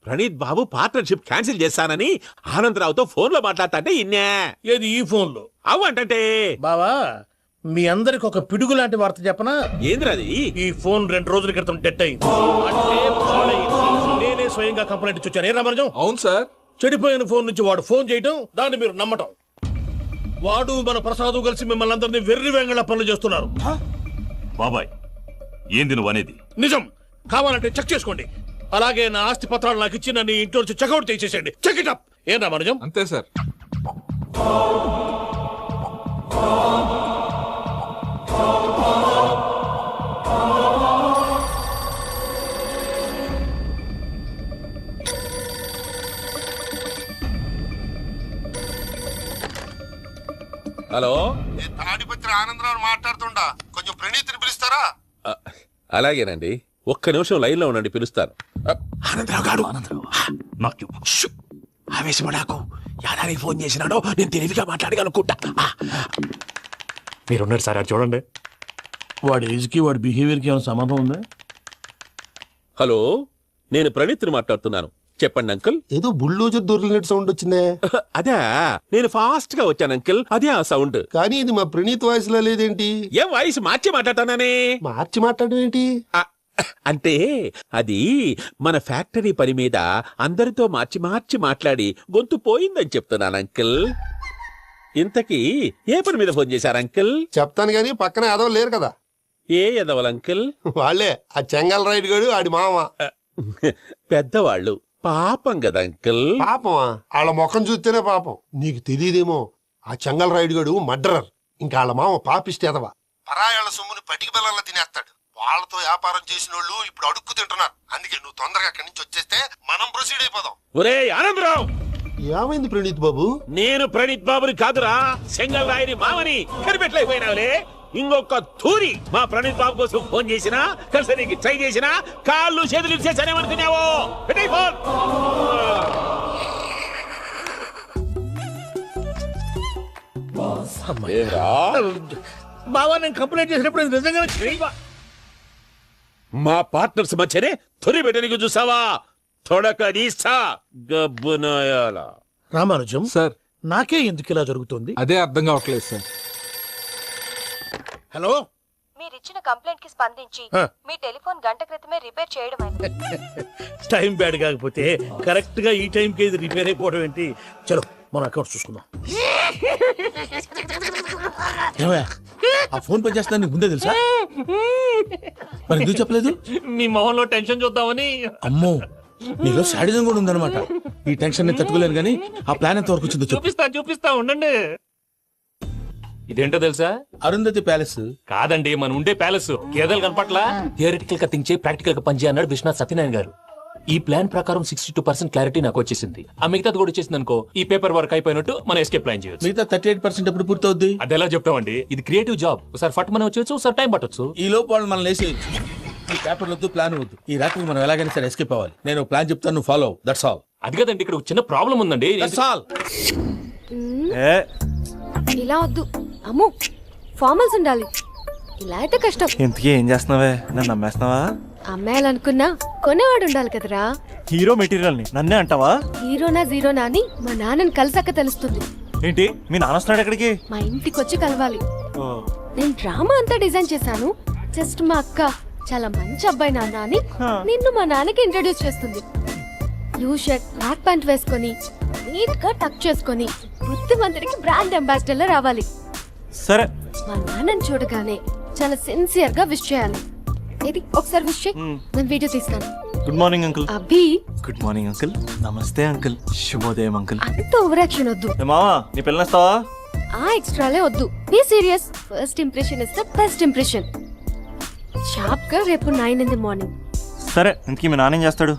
ప్రణీత్ బాబు పార్ట్నర్షిప్ క్యాన్సిల్ చేస్తానని ఆనందరావుతో ఫోన్ లో మాట్లాడతాంటే ఇన్నే. ఏది ఈ ఫోన్ లో? అవ్వంటే బావా, మీ అందరికి ఒక పిడుగు లాంటి వార్త చెప్పనా? ఏంద్రది? ఈ ఫోన్ 2 రోజుల క్రితం డెడ్ అయింది. అంటే పాడైంది. నేనే స్వయంగా కంప్లైంట్ ఇచ్చాను. ఏ రామరాజం? అవును సార్. చెడిపోయిన ఫోన్ నుంచి వాడు ఫోన్ చేయటం, దాన్ని మీరు నమ్మటం. వాడు మన ప్రసాదు కలిసి మిమ్మల్ని అందరినీ వెర్రి వెంగళ పనులు చేస్తున్నారు. బాబాయ్ ఏంది నువ్వు అనేది? నిజం. కావాలంటే చెక్ చేసుకోండి. అలాగే నా ఆస్తి పత్రాలు నాకు ఇచ్చి నన్ను ఇంట్లో నుంచి చెక్అౌట్ చేసేసండి. Check it up. ఏం రామరాజం? అంతే సార్. హలో, తాడిపత్రి ఆనందరావు మాట్లాడుతుండా, కొంచెం ప్రణీతిని పిలుస్తారా? అలాగేనండి, ఒక్క నిమిషం లైన్ లో ఉండండి, పిలుస్తాను. ఆనందరావు గాడు నాకు ఆవేశపడాకు. యాదానికి ఫోన్ చేసినాడో నేను తెలివిగా మాట్లాడగలనుకుంటా. మీరున్నారు సార్, అది చూడండి. వాడి ఏజ్కి వాడి బిహేవియర్కి ఏమైనా సంబంధం ఉందా? హలో, నేను ప్రణీత్ని మాట్లాడుతున్నాను. చెప్పండి అంకుల్. ఏదో బుల్డోజర్ దొరికినట్టు సౌండ్ వచ్చిందే. అదే, నేను ఫాస్ట్ గా వచ్చాను అంకుల్, అదే ఆ సౌండ్. కానీ ఇది మా ప్రణీత్ వాయిస్ లో లేదేంటి? ఏం వాయిస్ మార్చి మాట్లాడతానే? మార్చి మాట్లాడడం ఏంటి? అంటే అది మన ఫ్యాక్టరీ పని మీద అందరితో మార్చి మార్చి మాట్లాడి గొంతు పోయిందని చెప్తున్నాను అంకుల్. ఇంతకీ ఏ పని మీద ఫోన్ చేశారు అంకుల్? చెప్తాను గానీ పక్కన ఎదవ లేరు కదా. ఏ ఎదవలు అంకుల్? వాళ్ళే, ఆ చెంగల్ రైడ్ గడు ఆడి మామ. పెద్దవాళ్ళు, పాపం కదా అంకుల్. పాపమా? వాళ్ళ ముఖం చూస్తేనే పాపం. నీకు తెలియదేమో, ఆ చెంగల్ రైడ్ గడు మర్డరర్. ఇంకా వాళ్ళ మామ పాపిస్తేదవా. పరాయాళ్ళ సొమ్ముని పటికి బెల్లంలో తినేస్తాడు. వాళ్ళతో వ్యాపారం చేసిన వాళ్ళు ఇప్పుడు అడుక్కు తింటున్నారు. అందుకే నువ్వు తొందరగా అక్కడి నుంచి వచ్చేస్తే మనం ప్రొసీడ్ అయిపోదాం. ఒరే ఆనందరావు! ఏమైంది ప్రణీత్ బాబు? నేను ప్రణీత్ బాబుని కాదురా, సెంగల్ రాయని మామని. కనిపెట్టలేకపోయినావులే. ఇంకొక తూరి మా ప్రణీత్ బాబు కోసం ఫోన్ చేసినా, కలిసి ట్రై చేసినా కాళ్ళు చేతులు చేశానేమనుకున్నావో. పెట్టేయ్ ఫోన్. బావా, నేను కంప్లైంట్ చేసినప్పుడు నిజంగా మా పార్ట్నర్స్ మధ్యనే తొలి పెట్టడానికి చూసావా? తొడక నీస్తా గబ్బునాయాల. రామానుజం సార్, నాకే ఎందుకు ఇలా జరుగుతుంది? అదే అర్థం కావట్లేదు సార్. హలో, మీరిచ్చిన కంప్లైంట్ కి స్పందించి మీ టెలిఫోన్ గంట క్రితమే రిపేర్ చేయడం. టైం బ్యాడ్ కాకపోతే కరెక్ట్ గా ఈ టైం కి ఇది రిపేర్ అయిపోవడం ఏంటి? చలో మన అకౌంట్ చూసుకుందాం. ఆ ఫోన్ పని చేస్తా నీకు ముందే తెలుసా? మరి ఎందుకు చెప్పలేదు? మీ మొహంలో టెన్షన్ చూద్దామని. అమ్మో, నీలో శాడిజం కూడా ఉందన్నమాట. ఈ టెన్షన్ నేను తట్టుకోలేను కానీ ఆ ప్లాన్ ఎంత వరకు వచ్చిందో చూపిస్తా ఉండండి. ఇదేంటో తెలుసా? అరుంధతి ప్యాలెస్ కాదండి, మన ఉండే ప్యాలెస్. గేదెలు కనపట్లా? థియరిటికల్ గా థింక్ చేయి, ప్రాక్టికల్ గా పనిచేయ అన్నాడు విశ్వనాథ్ సత్యనారాయణ గారు. ఈ ప్లాన్ ప్రకారం 62% క్లారిటీ నాకు వచ్చేసింది. ఆ మిగతాది కూడా వచ్చేసింది అనుకో, ఈ పేపర్ వర్క్ అయిపోయినట్టు మనం ఎస్కేప్ ప్లాన్ చేయొచ్చు. మిగతా 38% ఎప్పుడు పూర్తవుద్ది? అది ఎలా చెప్తామండి, ఇది క్రియేటివ్ జాబ్. ఒకసారి ఫట్ మనం వచ్చేయచ్చు, ఒకసారి టైం పట్టొచ్చు. ఈ లోపు వాళ్ళు మనం లేసి ఈ పేపర్ వద్దు, ప్లాన్ వద్దు. ఈ రాత్రికి మనం ఎలాగైనా సరే ఎస్కేప్ అవ్వాలి. నేను ప్లాన్ చెప్తాను, నువ్వు ఫాలో. That's all. అది కదండి, ఇక్కడ చిన్న ప్రాబ్లం ఉందండి. That's all. ఇలా వద్దు అమ్ము, ఫార్మల్స్ ఉండాలి. ఇలా అయితే కష్టం. ఇంతకీ ఏం చేస్తున్నావే? నన్ను నమ్మేస్తున్నావా? అమ్మాయాలనుకున్నా కొనేవాడు ఉండాలి కదరా. హీరో మెటీరియల్ ని నన్నే అంటావా? హీరోనా జీరోనా అని మా నాన్నని కలిసాక తెలుస్తుంది. ఏంటి మీ నాన్న వస్తున్నాడు ఎక్కడికి? మా ఇంటికి వచ్చి కలవాలి. నేను డ్రామా అంతా డిజైన్ చేశాను. జస్ట్ మా అక్క చాలా మంచి అబ్బాయి నాన్న అని నిన్ను మా నాన్నకి ఇంట్రడ్యూస్ చేస్తుంది. బ్లూ షర్ట్, బ్లాక్ ప్యాంట్ వేసుకొని నీట్ గా టక్ చేసుకొని బుద్ధిమంతుడికి బ్రాండ్ అంబాసిడర్ రావాలి. సరే. మా నాన్నని చూడగానే చాలా సిన్సియర్ గా విష్ చేయాలి. ఇది ఒకసారి విష్ చేయి, నేను వీడియో తీస్తాను. Good morning uncle. అబ్బి. Good morning uncle. నమస్తే అంకుల్. శుభోదయం అంకుల్. అంత ఓవర్ యాక్షన్ వద్దు. మావా, నీ పిల్లనిస్తావా? ఆ ఎక్స్ట్రాలే వద్దు. Be serious. First impression is the best impression. Sharp గా రేపు 9 in the morning. సరే, ఇంతకీ మీ నాన్న ఏం చేస్తాడు?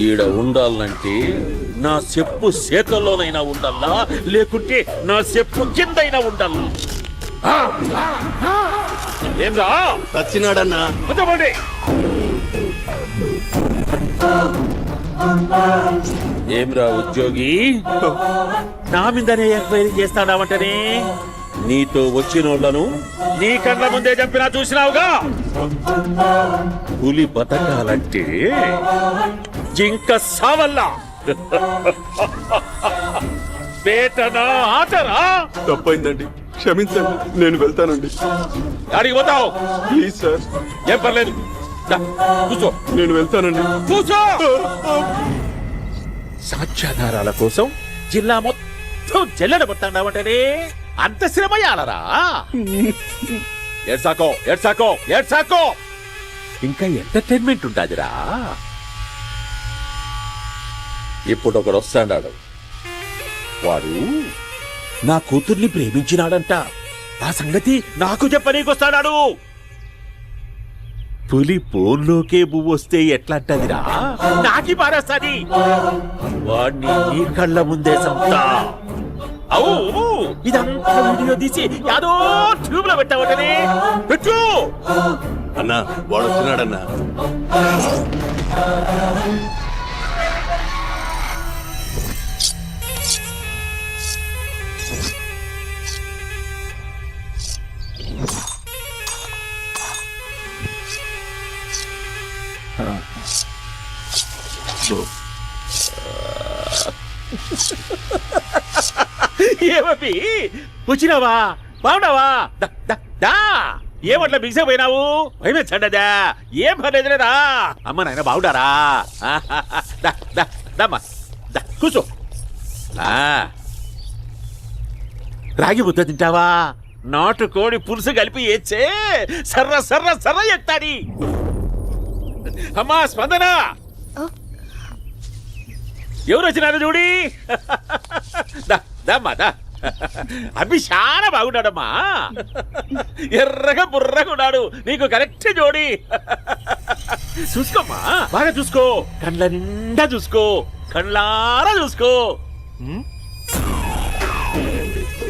ఈడ ఉండాలంటే నా చెప్పు చేతల్లోనైనా ఉండాలా, లేకుంటే నా చెప్పు కిందైనా ఉండాలా? ఏంరా చచ్చినాడన్నా? ఏమ్రా ఉద్యోగి, నా మీదనే ఎంక్వైరీ చేస్తాడావంటనే? నీతో వచ్చినోళ్లను నీ కళ్ళ ముందే చంపినా చూసినావుగా. పులి బతకాలంటే జింక సావల్లా. వేటనా ఆటరా? తప్పైందండి, క్షమించండి. నేను వెళ్తానండి. అడిగి పోతావు? Please sir. ఏం పర్లేదు, కూర్చో. నేను వెళ్తానండి. కూర్చో. సాక్ష్యాధారాల కోసం జిల్లా మొత్తం జల్లెడబట్టావంటనే? అంత శ్రమయాలరా? ఏడ్సాకో ఏడ్సాకో ఏడ్సాకో. ఇంకా ఎంటర్టైన్మెంట్ ఉంటాదిరా. ఇప్పుడు ఒకడు వస్తాడాడు. వాడు నా కూతుర్ని ప్రేమించినాడంట. ఆ సంగతి నాకు చెప్పనీకొస్తాడాడు. పులి పోన్లోకే పువ్వు వస్తే ఎట్లాంటదిరా? నాకి పారేస్తాది. వాణ్ణి నీ కళ్ళ ముందే సంతా. అవు ఇదంతా వీడియో తీసి యాదో ట్యూబ్ లో పెట్టావటనే పెట్టు. అన్నా వాడు వస్తున్నాడన్నా. ఏమీ వచ్చినావా? బాగున్నావా? ఏమట్లా బిగిసిపోయినావు? భయమేచ్చండదా? ఏం పర్లేదులేదా? అమ్మ నాయన బాగుండారా? దమ్మా కూర్చో. రాగి ముద్ద తింటావా? నాటుకోడి పులుసు కలిపి ఏచ్చే సర్ర సర్ర సర్ర ఎత్తాడి. అమ్మా స్పందన, ఎవరు వచ్చినారు చూడి. దమ్మా దా. అభి చాలా బాగున్నాడమ్మా. ఎర్రగా బుర్రగా ఉన్నాడు. నీకు కరెక్ట్ జోడి. చూసుకోమ్మా, బాగా చూసుకో. కళ్ళ నిండా చూసుకో, కళ్ళారా చూసుకో.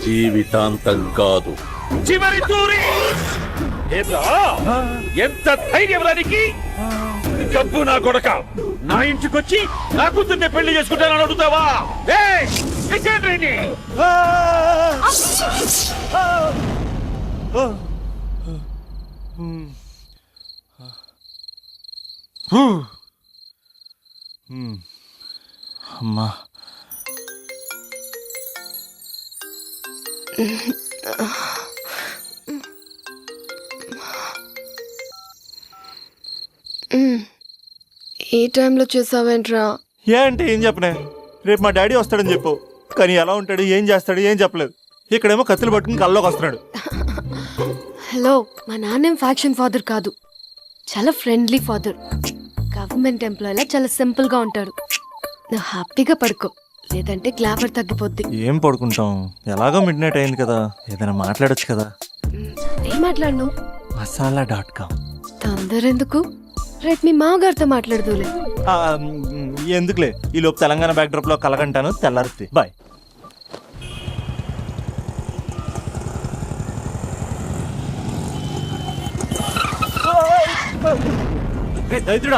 జీవితాంతం కాదు, చివరి తూరి. ఎంత ధైర్యం రానికి? గబ్బు నా కొడక, నా ఇంటికొచ్చి నా కూతుర్ని పెళ్లి చేసుకుంటానని అడుగుతావా? అమ్మా ఏ టైంలో చేసావేంట్రా? ఏ అంటే ఏం చెప్పనే? రేపు మా డాడీ వస్తాడని చెప్పు. కానీ ఎలా ఉంటాడు, ఏం చేస్తాడు, ఏం చెప్పలేదు. ఇక్కడేమో కత్తులు పట్టుకుని కల్లోకి వస్తున్నాడు. హలో, మా నాన్నేం ఫ్యాక్షన్ ఫాదర్ కాదు, చాలా ఫ్రెండ్లీ ఫాదర్. గవర్నమెంట్ ఎంప్లాయీలా చాలా సింపుల్ గా ఉంటాడు. నువ్వు హ్యాపీగా పడుకో, లేదంటే గ్లామర్ తగ్గిపోద్ది. ఏం పడుకుంటాం, ఎలాగో మిడ్ నైట్ అయింది కదా, ఏదైనా మాట్లాడొచ్చు కదా. ఏం మాట్లాడను? masala.com. తొందర ఎందుకు? రేపు మీ మామగారితో మాట్లాడదులే. ఎందుకులే, ఈ లోపు తెలంగాణ బ్యాక్ డ్రాప్ లో కలగంటాను. తెల్లారుతి బాయ్. దైత్రుడా